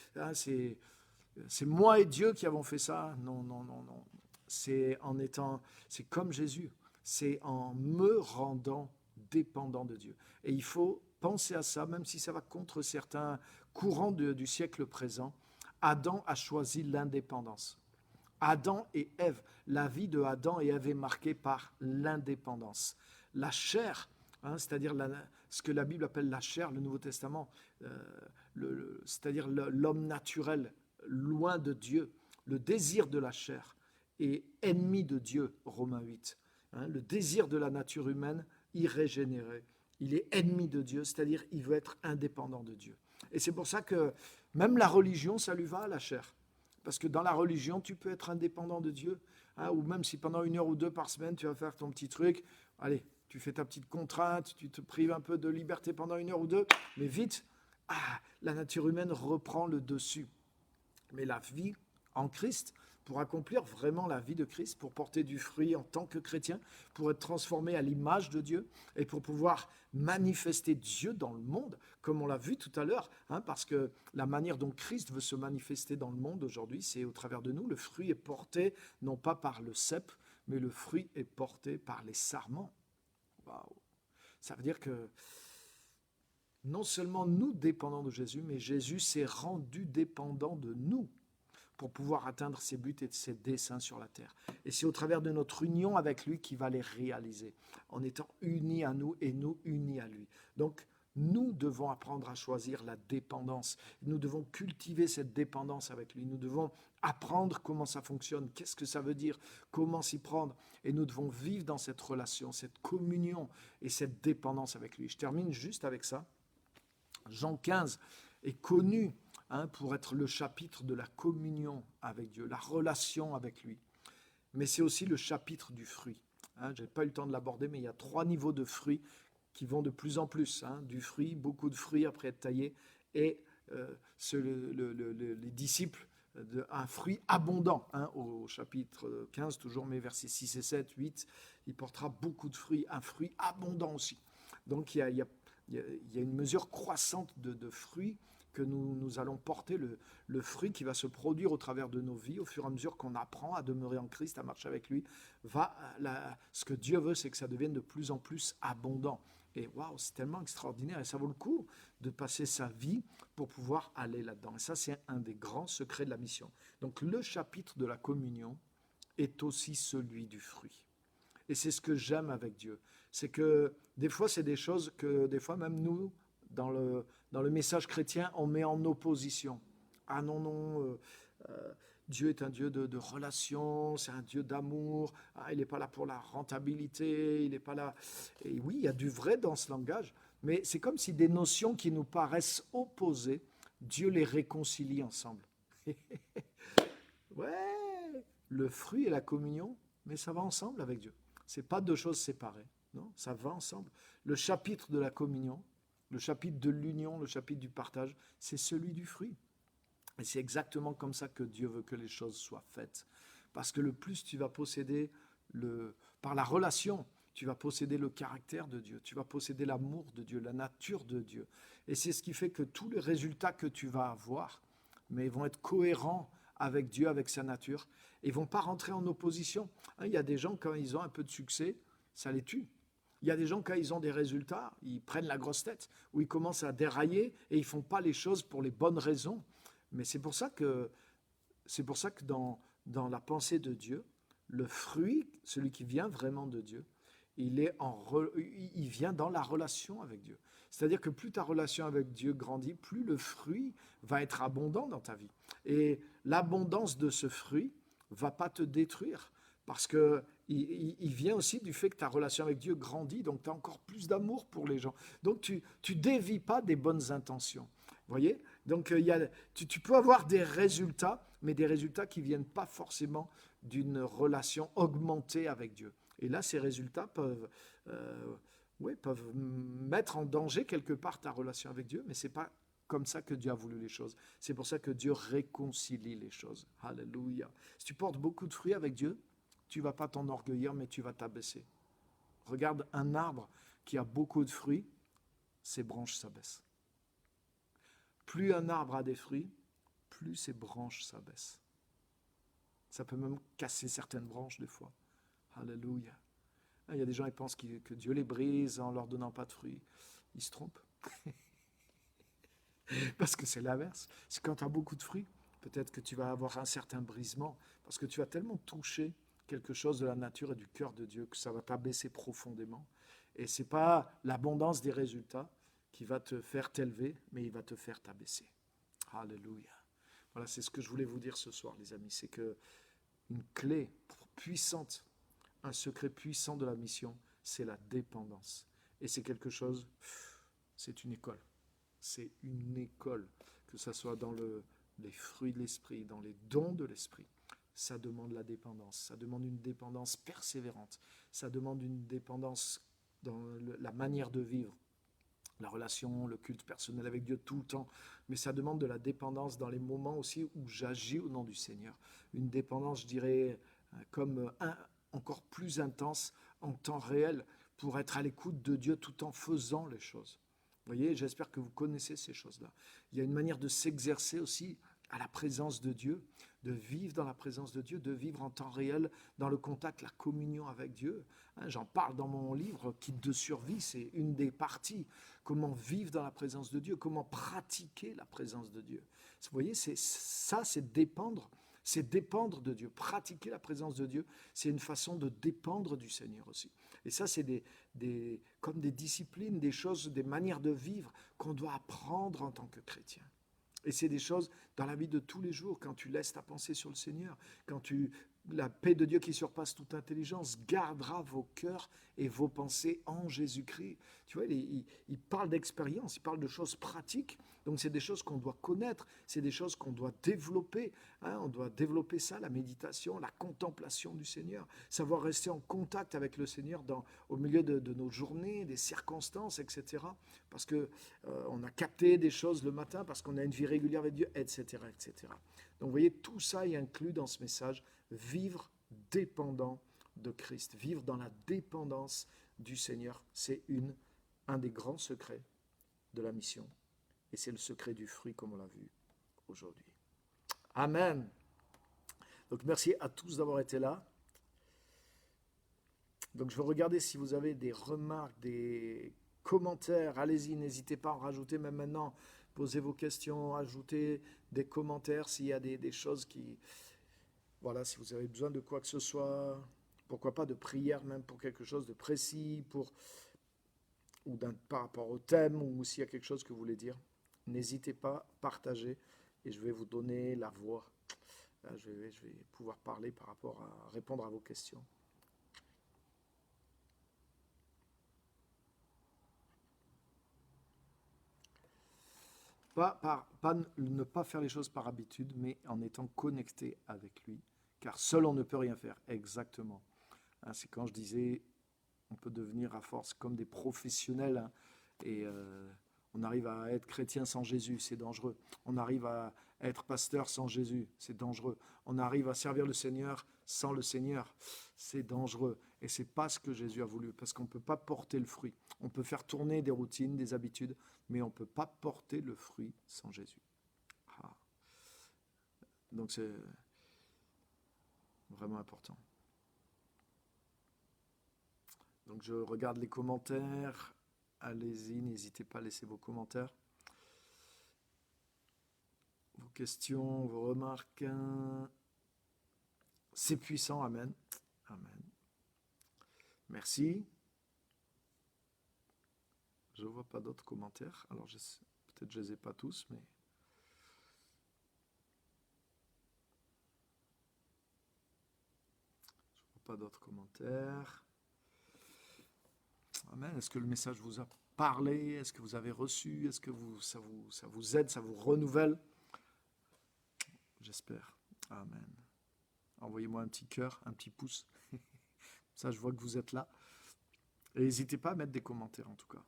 moi et Dieu qui avons fait ça. Non, non, non, non. C'est comme Jésus, c'est en me rendant dépendant de Dieu. Et il faut penser à ça, même si ça va contre certains courants du siècle présent. Adam a choisi l'indépendance. Adam et Ève, la vie de Adam et Ève est marquée par l'indépendance. La chair, hein, c'est-à-dire ce que la Bible appelle la chair, le Nouveau Testament, c'est-à-dire l'homme naturel, loin de Dieu, le désir de la chair est ennemi de Dieu, Romains 8. Hein, le désir de la nature humaine, irrégénérée, il est ennemi de Dieu, c'est-à-dire il veut être indépendant de Dieu. Et c'est pour ça que même la religion, ça lui va à la chair. Parce que dans la religion, tu peux être indépendant de Dieu, hein, ou même si pendant 1 heure ou 2 par semaine, tu vas faire ton petit truc, allez, tu fais ta petite contrainte, tu te prives un peu de liberté pendant 1 heure ou 2, mais vite, la nature humaine reprend le dessus. Mais la vie en Christ, pour accomplir vraiment la vie de Christ, pour porter du fruit en tant que chrétien, pour être transformé à l'image de Dieu et pour pouvoir manifester Dieu dans le monde, comme on l'a vu tout à l'heure, hein, parce que la manière dont Christ veut se manifester dans le monde aujourd'hui, c'est au travers de nous. Le fruit est porté non pas par le cep, mais le fruit est porté par les sarments. Waouh. Ça veut dire que non seulement nous dépendons de Jésus, mais Jésus s'est rendu dépendant de nous pour pouvoir atteindre ses buts et ses desseins sur la terre. Et c'est au travers de notre union avec lui qu'il va les réaliser, en étant unis à nous et nous unis à lui. Donc, nous devons apprendre à choisir la dépendance. Nous devons cultiver cette dépendance avec lui. Nous devons apprendre comment ça fonctionne, qu'est-ce que ça veut dire, comment s'y prendre. Et nous devons vivre dans cette relation, cette communion et cette dépendance avec lui. Je termine juste avec ça. Jean 15 est connu pour être le chapitre de la communion avec Dieu, la relation avec lui. Mais c'est aussi le chapitre du fruit. Je n'ai pas eu le temps de l'aborder, mais il y a 3 niveaux de fruits qui vont de plus en plus. Du fruit, beaucoup de fruits après être taillés, et les disciples, un fruit abondant. Au chapitre 15, toujours, mais versets 6 et 7, 8, il portera beaucoup de fruits, un fruit abondant aussi. Donc il y a une mesure croissante de fruits que nous allons porter le fruit qui va se produire au travers de nos vies, au fur et à mesure qu'on apprend à demeurer en Christ, à marcher avec lui, ce que Dieu veut, c'est que ça devienne de plus en plus abondant. Et waouh, c'est tellement extraordinaire et ça vaut le coup de passer sa vie pour pouvoir aller là-dedans. Et ça, c'est un des grands secrets de la mission. Donc le chapitre de la communion est aussi celui du fruit. Et c'est ce que j'aime avec Dieu. C'est que des fois, c'est des choses que des fois même nous, dans le message chrétien, on met en opposition. Ah non, non, Dieu est un Dieu de relation, c'est un Dieu d'amour, il n'est pas là pour la rentabilité, il n'est pas là... Et oui, il y a du vrai dans ce langage, mais c'est comme si des notions qui nous paraissent opposées, Dieu les réconcilie ensemble. Ouais, le fruit et la communion, mais ça va ensemble avec Dieu. Ce n'est pas deux choses séparées, non, ça va ensemble. Le chapitre de la communion, le chapitre de l'union, le chapitre du partage, c'est celui du fruit. Et c'est exactement comme ça que Dieu veut que les choses soient faites. Parce que le plus tu vas posséder, par la relation, tu vas posséder le caractère de Dieu, tu vas posséder l'amour de Dieu, la nature de Dieu. Et c'est ce qui fait que tous les résultats que tu vas avoir, mais vont être cohérents avec Dieu, avec sa nature, et ne vont pas rentrer en opposition. Il y a des gens, quand ils ont un peu de succès, ça les tue. Il y a des gens, quand ils ont des résultats, ils prennent la grosse tête, ou ils commencent à dérailler, et ils ne font pas les choses pour les bonnes raisons. Mais c'est pour ça que dans la pensée de Dieu, le fruit, celui qui vient vraiment de Dieu, il vient dans la relation avec Dieu. C'est-à-dire que plus ta relation avec Dieu grandit, plus le fruit va être abondant dans ta vie. Et l'abondance de ce fruit ne va pas te détruire, parce qu'il vient aussi du fait que ta relation avec Dieu grandit, donc tu as encore plus d'amour pour les gens. Donc tu ne dévies pas des bonnes intentions. Vous voyez ? Donc tu peux avoir des résultats, mais des résultats qui ne viennent pas forcément d'une relation augmentée avec Dieu. Et là, ces résultats peuvent mettre en danger quelque part ta relation avec Dieu, mais ce n'est pas comme ça que Dieu a voulu les choses. C'est pour ça que Dieu réconcilie les choses. Alléluia. Si tu portes beaucoup de fruits avec Dieu, tu ne vas pas t'enorgueillir, mais tu vas t'abaisser. Regarde un arbre qui a beaucoup de fruits, ses branches s'abaissent. Plus un arbre a des fruits, plus ses branches s'abaissent. Ça peut même casser certaines branches des fois. Alléluia. Il y a des gens qui pensent que Dieu les brise en leur donnant pas de fruits. Ils se trompent. Parce que c'est l'inverse. C'est quand tu as beaucoup de fruits, peut-être que tu vas avoir un certain brisement, parce que tu vas tellement toucher quelque chose de la nature et du cœur de Dieu que ça va t'abaisser profondément. Et ce n'est pas l'abondance des résultats qui va te faire t'élever, mais il va te faire t'abaisser. Alléluia. Voilà, c'est ce que je voulais vous dire ce soir, les amis. C'est qu'une clé puissante, un secret puissant de la mission, c'est la dépendance. Et c'est quelque chose, c'est une école. C'est une école, que ce soit dans les fruits de l'esprit, dans les dons de l'esprit. Ça demande la dépendance. Ça demande une dépendance persévérante. Ça demande une dépendance dans la manière de vivre. La relation, le culte personnel avec Dieu tout le temps, mais ça demande de la dépendance dans les moments aussi où j'agis au nom du Seigneur. Une dépendance, je dirais, encore plus intense en temps réel pour être à l'écoute de Dieu tout en faisant les choses. Vous voyez, j'espère que vous connaissez ces choses-là. Il y a une manière de s'exercer aussi à la présence de Dieu, de vivre dans la présence de Dieu, de vivre en temps réel dans le contact, la communion avec Dieu. J'en parle dans mon livre, Kit de survie, c'est une des parties. Comment vivre dans la présence de Dieu, comment pratiquer la présence de Dieu. Vous voyez, c'est dépendre de Dieu. Pratiquer la présence de Dieu, c'est une façon de dépendre du Seigneur aussi. Et ça, c'est comme des disciplines, des choses, des manières de vivre qu'on doit apprendre en tant que chrétien. Et c'est des choses dans la vie de tous les jours, quand tu laisses ta pensée sur le Seigneur, la paix de Dieu qui surpasse toute intelligence gardera vos cœurs et vos pensées en Jésus-Christ. Tu vois, il parle d'expérience, il parle de choses pratiques. Donc c'est des choses qu'on doit connaître, c'est des choses qu'on doit développer. On doit développer ça, la méditation, la contemplation du Seigneur, savoir rester en contact avec le Seigneur au milieu de nos journées, des circonstances, etc. Parce qu'on a capté des choses le matin, parce qu'on a une vie régulière avec Dieu, etc., etc. Donc vous voyez, tout ça est inclus dans ce message. Vivre dépendant de Christ, vivre dans la dépendance du Seigneur, c'est un des grands secrets de la mission. Et c'est le secret du fruit, comme on l'a vu aujourd'hui. Amen. Donc merci à tous d'avoir été là. Donc je vais regarder si vous avez des remarques, des commentaires. Allez-y, n'hésitez pas à en rajouter même maintenant. Posez vos questions, ajoutez des commentaires s'il y a des choses qui... Voilà, si vous avez besoin de quoi que ce soit, pourquoi pas de prière même pour quelque chose de précis, ou par rapport au thème, ou s'il y a quelque chose que vous voulez dire, n'hésitez pas, partagez, et je vais vous donner la voix. Là, je vais pouvoir parler par rapport à répondre à vos questions. Ne pas faire les choses par habitude, mais en étant connecté avec lui, car seul on ne peut rien faire. Exactement. Hein, c'est quand je disais, on peut devenir à force comme des professionnels, hein, et on arrive à être chrétien sans Jésus, c'est dangereux. On arrive à être pasteur sans Jésus, c'est dangereux. On arrive à servir le Seigneur sans le Seigneur, c'est dangereux. Et c'est pas ce que Jésus a voulu, parce qu'on ne peut pas porter le fruit. On peut faire tourner des routines, des habitudes, mais on ne peut pas porter le fruit sans Jésus. Ah. Donc c'est vraiment important. Donc je regarde les commentaires. Allez-y, n'hésitez pas à laisser vos commentaires, vos questions, vos remarques. C'est puissant, amen. Amen. Merci. Je ne vois pas d'autres commentaires. Alors peut-être je ne les ai pas tous, mais... Je ne vois pas d'autres commentaires. Amen. Est-ce que le message vous a parlé? Est-ce que vous avez reçu? Est-ce que ça vous aide, ça vous renouvelle? J'espère. Amen. Envoyez-moi un petit cœur, un petit pouce. Ça, je vois que vous êtes là. Et n'hésitez pas à mettre des commentaires, en tout cas.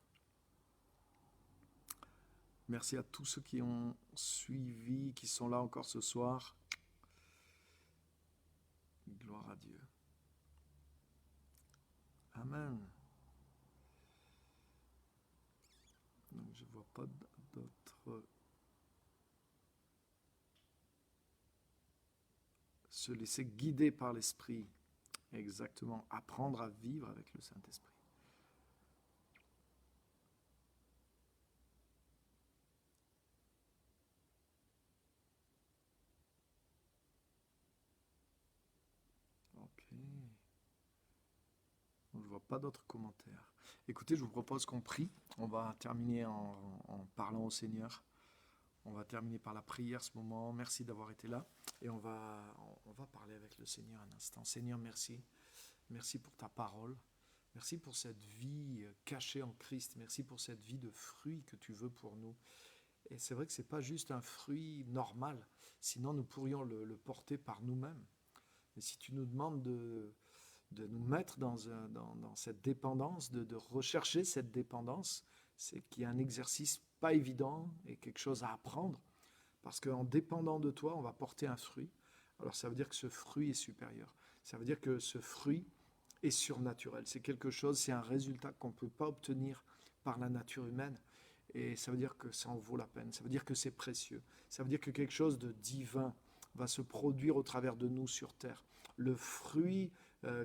Merci à tous ceux qui ont suivi, qui sont là encore ce soir. Gloire à Dieu. Amen. Donc, je ne vois pas d'autres... Se laisser guider par l'Esprit. Exactement. Apprendre à vivre avec le Saint-Esprit. Ok. Je ne vois pas d'autres commentaires. Écoutez, je vous propose qu'on prie. On va terminer en parlant au Seigneur. On va terminer par la prière ce moment. Merci d'avoir été là. Et on va parler avec le Seigneur un instant. Seigneur, merci. Merci pour ta parole. Merci pour cette vie cachée en Christ. Merci pour cette vie de fruits que tu veux pour nous. Et c'est vrai que ce n'est pas juste un fruit normal. Sinon, nous pourrions le porter par nous-mêmes. Mais si tu nous demandes de nous mettre dans cette dépendance, de rechercher cette dépendance, c'est qu'il y a un exercice pas évident et quelque chose à apprendre. Parce qu'en dépendant de toi, on va porter un fruit. Alors ça veut dire que ce fruit est supérieur. Ça veut dire que ce fruit est surnaturel. C'est quelque chose, c'est un résultat qu'on ne peut pas obtenir par la nature humaine. Et ça veut dire que ça en vaut la peine. Ça veut dire que c'est précieux. Ça veut dire que quelque chose de divin va se produire au travers de nous sur terre. Le fruit,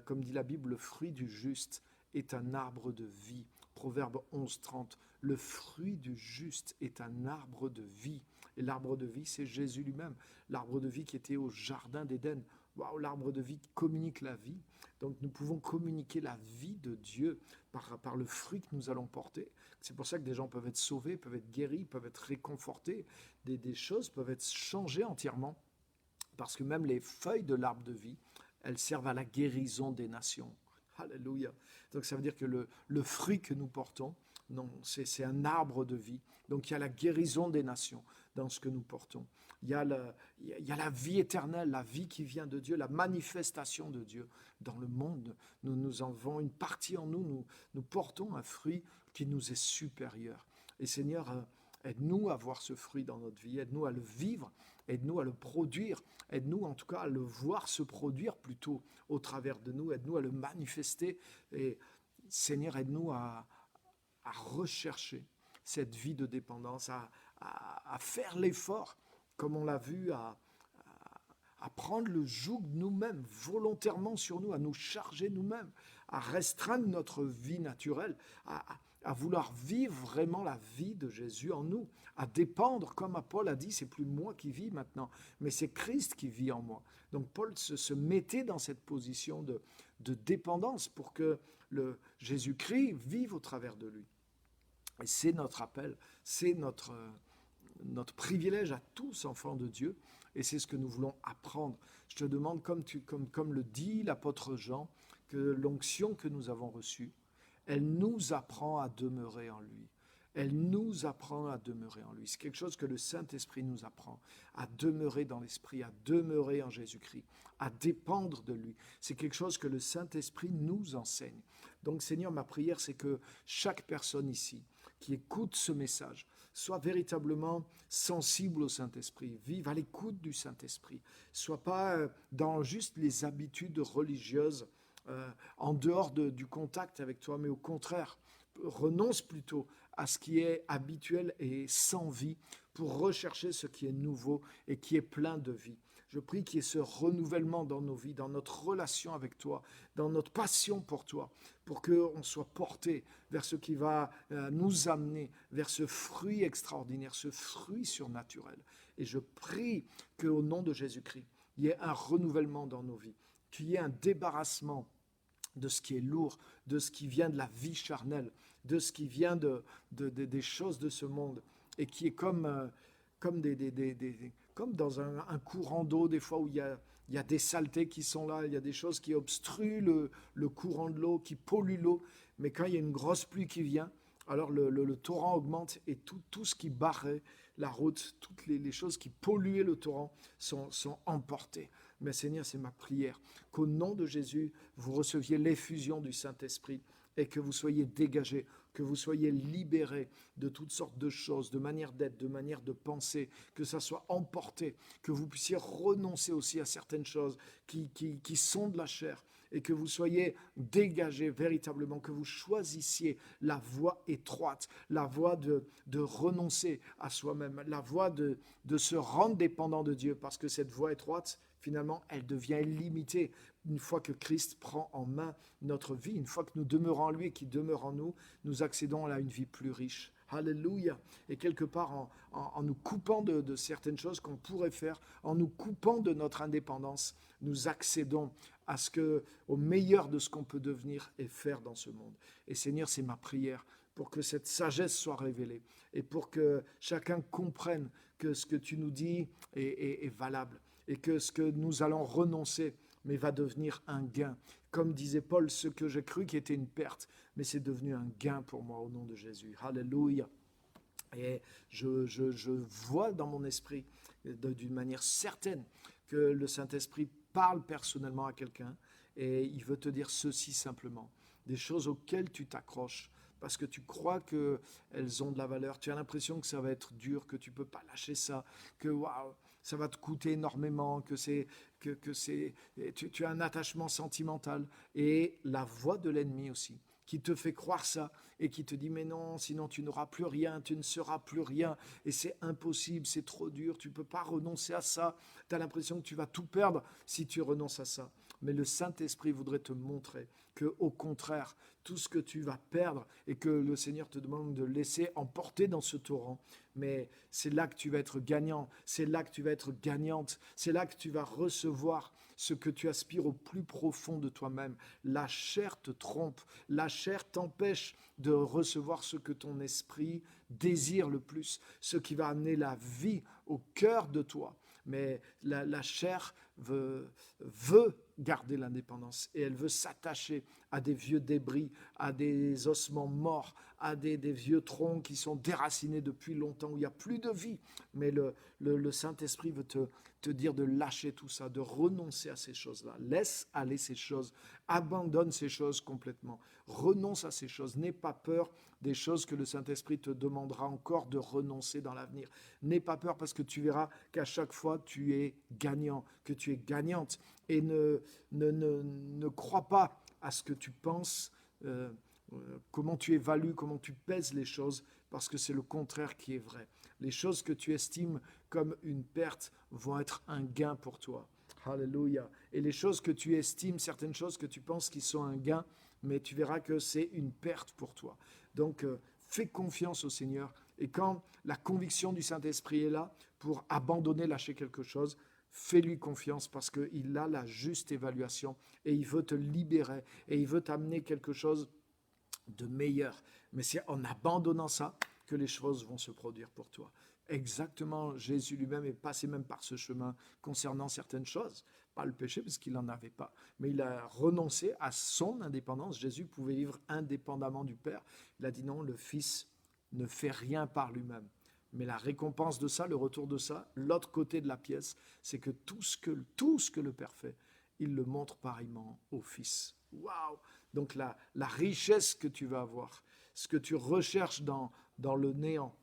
comme dit la Bible, le fruit du juste est un arbre de vie. Proverbe 11:30. Le fruit du juste est un arbre de vie. Et l'arbre de vie, c'est Jésus lui-même. L'arbre de vie qui était au jardin d'Éden. Waouh, l'arbre de vie qui communique la vie. Donc nous pouvons communiquer la vie de Dieu par le fruit que nous allons porter. C'est pour ça que des gens peuvent être sauvés, peuvent être guéris, peuvent être réconfortés. Des choses peuvent être changées entièrement. Parce que même les feuilles de l'arbre de vie, elles servent à la guérison des nations. Alléluia. Donc ça veut dire que le fruit que nous portons, non, c'est un arbre de vie. Donc il y a la guérison des nations dans ce que nous portons. Il y a la vie éternelle, la vie qui vient de Dieu, la manifestation de Dieu dans le monde. Nous en avons une partie en nous. Nous portons un fruit qui nous est supérieur. Et Seigneur, aide-nous à voir ce fruit dans notre vie, aide-nous à le vivre, aide-nous à le produire, aide-nous en tout cas à le voir se produire plutôt au travers de nous, aide-nous à le manifester. Et Seigneur, aide-nous à rechercher cette vie de dépendance, à à faire l'effort, comme on l'a vu, à prendre le joug de nous-mêmes volontairement sur nous, à nous charger nous-mêmes, à restreindre notre vie naturelle, à vouloir vivre vraiment la vie de Jésus en nous, à dépendre, comme Paul a dit, c'est plus moi qui vis maintenant, mais c'est Christ qui vit en moi. Donc Paul se mettait dans cette position de dépendance pour que le Jésus-Christ vive au travers de lui. Et c'est notre appel, c'est notre privilège à tous, enfants de Dieu, et c'est ce que nous voulons apprendre. Je te demande, comme le dit l'apôtre Jean, que l'onction que nous avons reçue, elle nous apprend à demeurer en lui. Elle nous apprend à demeurer en lui. C'est quelque chose que le Saint-Esprit nous apprend, à demeurer dans l'Esprit, à demeurer en Jésus-Christ, à dépendre de lui. C'est quelque chose que le Saint-Esprit nous enseigne. Donc Seigneur, ma prière, c'est que chaque personne ici qui écoute ce message soit véritablement sensible au Saint-Esprit, vive à l'écoute du Saint-Esprit, soit pas dans juste les habitudes religieuses, en dehors du contact avec toi, mais au contraire, renonce plutôt à ce qui est habituel et sans vie pour rechercher ce qui est nouveau et qui est plein de vie. Je prie qu'il y ait ce renouvellement dans nos vies, dans notre relation avec toi, dans notre passion pour toi, pour qu'on soit porté vers ce qui va nous amener vers ce fruit extraordinaire, ce fruit surnaturel. Et je prie qu'au nom de Jésus-Christ, il y ait un renouvellement dans nos vies, qu'il y ait un débarrassement de ce qui est lourd, de ce qui vient de la vie charnelle, de ce qui vient des choses de ce monde, et qui est comme dans un courant d'eau, des fois où il y a des saletés qui sont là, il y a des choses qui obstruent le courant de l'eau, qui polluent l'eau, mais quand il y a une grosse pluie qui vient, alors le torrent augmente et tout ce qui barrait la route, toutes les choses qui polluaient le torrent sont emportées. Mais Seigneur, c'est ma prière, qu'au nom de Jésus, vous receviez l'effusion du Saint-Esprit et que vous soyez dégagés, que vous soyez libérés de toutes sortes de choses, de manière d'être, de manière de penser, que ça soit emporté, que vous puissiez renoncer aussi à certaines choses qui sont de la chair, et que vous soyez dégagés véritablement, que vous choisissiez la voie étroite, la voie de renoncer à soi-même, la voie de se rendre dépendant de Dieu, parce que cette voie étroite, finalement, elle devient illimitée. Une fois que Christ prend en main notre vie, une fois que nous demeurons en lui et qu'il demeure en nous, nous accédons à une vie plus riche. Alléluia. Et quelque part, en nous coupant de certaines choses qu'on pourrait faire, en nous coupant de notre indépendance, nous accédons au meilleur de ce qu'on peut devenir et faire dans ce monde. Et Seigneur, c'est ma prière pour que cette sagesse soit révélée et pour que chacun comprenne que ce que tu nous dis est valable et que ce que nous allons renoncer, mais va devenir un gain. Comme disait Paul, ce que j'ai cru qui était une perte, mais c'est devenu un gain pour moi au nom de Jésus. Alléluia. Et je vois dans mon esprit, d'une manière certaine, que le Saint-Esprit parle personnellement à quelqu'un et il veut te dire ceci simplement. Des choses auxquelles tu t'accroches parce que tu crois qu'elles ont de la valeur. Tu as l'impression que ça va être dur, que tu ne peux pas lâcher ça, que waouh, ça va te coûter énormément, que tu as un attachement sentimental. Et la voix de l'ennemi aussi, qui te fait croire ça et qui te dit mais non, sinon tu n'auras plus rien, tu ne seras plus rien et c'est impossible, c'est trop dur, tu ne peux pas renoncer à ça. Tu as l'impression que tu vas tout perdre si tu renonces à ça. Mais le Saint-Esprit voudrait te montrer qu'au contraire, tout ce que tu vas perdre et que le Seigneur te demande de laisser emporter dans ce torrent, mais c'est là que tu vas être gagnant, c'est là que tu vas être gagnante, c'est là que tu vas recevoir ce que tu aspires au plus profond de toi-même. La chair te trompe, la chair t'empêche de recevoir ce que ton esprit désire le plus, ce qui va amener la vie au cœur de toi. Mais la chair veut garder l'indépendance et elle veut s'attacher à des vieux débris, à des ossements morts, à des vieux troncs qui sont déracinés depuis longtemps, où il n'y a plus de vie. Mais le Saint-Esprit veut te dire de lâcher tout ça, de renoncer à ces choses-là. Laisse aller ces choses, abandonne ces choses complètement, renonce à ces choses. N'aie pas peur des choses que le Saint-Esprit te demandera encore de renoncer dans l'avenir. N'aie pas peur parce que tu verras qu'à chaque fois tu es gagnant, que tu es gagnante. Et ne crois pas à ce que tu penses comment tu évalues, comment tu pèses les choses, parce que c'est le contraire qui est vrai. Les choses que tu estimes comme une perte vont être un gain pour toi. Alléluia. Et les choses que tu estimes, certaines choses que tu penses qui sont un gain, mais tu verras que c'est une perte pour toi. Donc, fais confiance au Seigneur. Et quand la conviction du Saint-Esprit est là pour abandonner, lâcher quelque chose, fais-lui confiance parce qu'il a la juste évaluation et il veut te libérer et il veut t'amener quelque chose de meilleur. Mais c'est en abandonnant ça que les choses vont se produire pour toi. Exactement, Jésus lui-même est passé même par ce chemin concernant certaines choses. Pas le péché parce qu'il n'en avait pas, mais il a renoncé à son indépendance. Jésus pouvait vivre indépendamment du Père. Il a dit non, le Fils ne fait rien par lui-même. Mais la récompense de ça, le retour de ça, l'autre côté de la pièce, c'est que tout ce que le Père fait, il le montre pareillement au Fils. Waouh! Donc la richesse que tu vas avoir, ce que tu recherches dans le néant,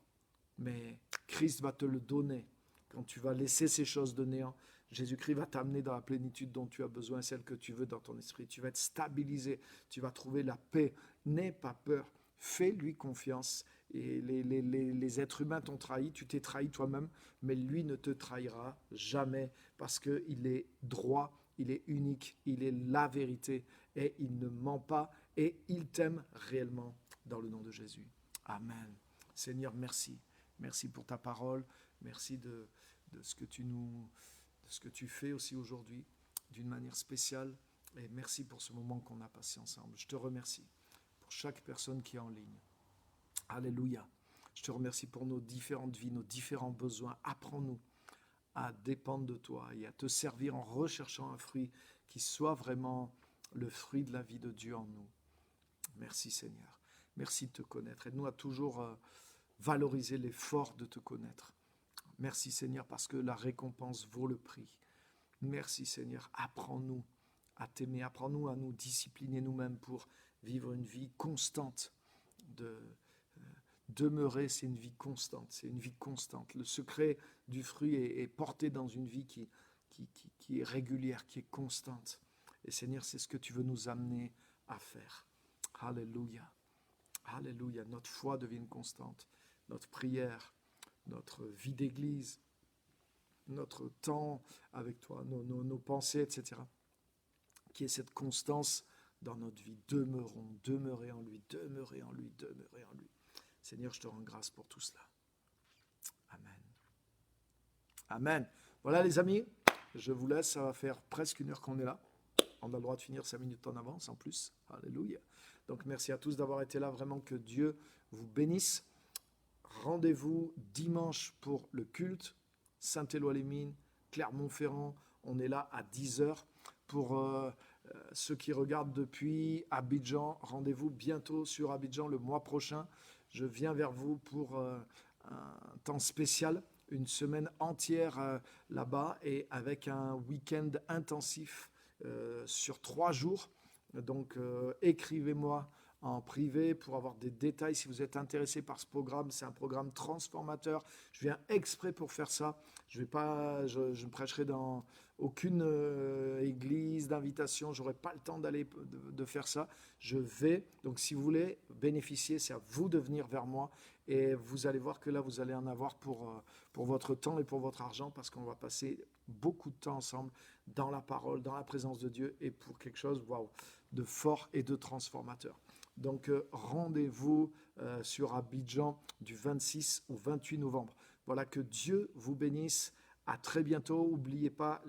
mais Christ va te le donner. Quand tu vas laisser ces choses de néant, Jésus-Christ va t'amener dans la plénitude dont tu as besoin, celle que tu veux dans ton esprit. Tu vas être stabilisé, tu vas trouver la paix. N'aie pas peur, fais-lui confiance. Et les êtres humains t'ont trahi, tu t'es trahi toi-même, mais lui ne te trahira jamais parce qu'il est droit, il est unique, il est la vérité et il ne ment pas et il t'aime réellement dans le nom de Jésus. Amen. Seigneur, merci. Merci pour ta parole. Merci de ce que tu fais aussi aujourd'hui d'une manière spéciale. Et merci pour ce moment qu'on a passé ensemble. Je te remercie pour chaque personne qui est en ligne. Alléluia. Je te remercie pour nos différentes vies, nos différents besoins. Apprends-nous à dépendre de toi et à te servir en recherchant un fruit qui soit vraiment le fruit de la vie de Dieu en nous. Merci Seigneur. Merci de te connaître. Aide-nous à toujours valoriser l'effort de te connaître. Merci Seigneur parce que la récompense vaut le prix. Merci Seigneur. Apprends-nous à t'aimer. Apprends-nous à nous discipliner nous-mêmes pour vivre une vie constante demeurer, c'est une vie constante, c'est une vie constante. Le secret du fruit est porté dans une vie qui est régulière, qui est constante. Et Seigneur, c'est ce que tu veux nous amener à faire. Alléluia. Alléluia. Notre foi devienne constante. Notre prière, notre vie d'église, notre temps avec toi, nos pensées, etc. Qui est cette constance dans notre vie. Demeurer en lui, demeurer en lui, demeurer en lui. Seigneur, je te rends grâce pour tout cela. Amen. Amen. Voilà les amis, je vous laisse, ça va faire presque 1 heure qu'on est là. On a le droit de finir 5 minutes en avance en plus. Alléluia. Donc merci à tous d'avoir été là, vraiment que Dieu vous bénisse. Rendez-vous dimanche pour le culte, Saint-Éloi-les-Mines, Clermont-Ferrand. On est là à 10h. Pour ceux qui regardent depuis Abidjan, rendez-vous bientôt sur Abidjan le mois prochain. Je viens vers vous pour un temps spécial, une semaine entière là-bas et avec un week-end intensif sur 3 jours. Donc écrivez-moi en privé pour avoir des détails si vous êtes intéressé par ce programme. C'est un programme transformateur. Je viens exprès pour faire ça. Je ne prêcherai dans aucune église d'invitation. Je n'aurai pas le temps de faire ça. Je vais, donc si vous voulez bénéficier, c'est à vous de venir vers moi. Et vous allez voir que là, vous allez en avoir pour votre temps et pour votre argent parce qu'on va passer beaucoup de temps ensemble dans la parole, dans la présence de Dieu et pour quelque chose de fort et de transformateur. Donc rendez-vous sur Abidjan du 26 au 28 novembre. Voilà, que Dieu vous bénisse. À très bientôt. N'oubliez pas,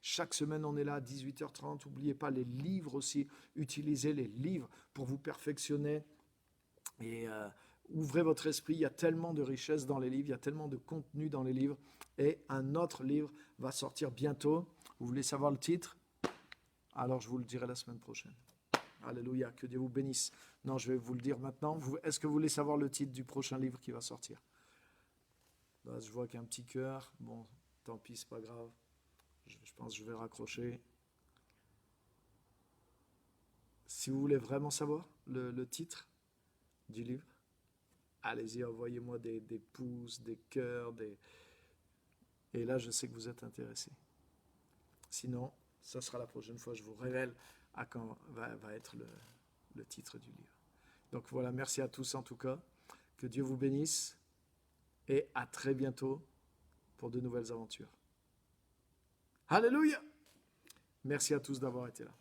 chaque semaine on est là à 18h30. N'oubliez pas les livres aussi. Utilisez les livres pour vous perfectionner. Et ouvrez votre esprit. Il y a tellement de richesses dans les livres. Il y a tellement de contenu dans les livres. Et un autre livre va sortir bientôt. Vous voulez savoir le titre? Alors je vous le dirai la semaine prochaine. Alléluia, que Dieu vous bénisse. Non, je vais vous le dire maintenant. Est-ce que vous voulez savoir le titre du prochain livre qui va sortir? Là, je vois qu'il y a un petit cœur. Bon, tant pis, c'est pas grave. Je pense que je vais raccrocher. Si vous voulez vraiment savoir le titre du livre, allez-y, envoyez-moi des pouces, des cœurs, et là, je sais que vous êtes intéressés. Sinon, ça sera la prochaine fois. Je vous révèle à quand va être le titre du livre. Donc voilà, merci à tous en tout cas. Que Dieu vous bénisse et à très bientôt pour de nouvelles aventures. Alléluia! Merci à tous d'avoir été là.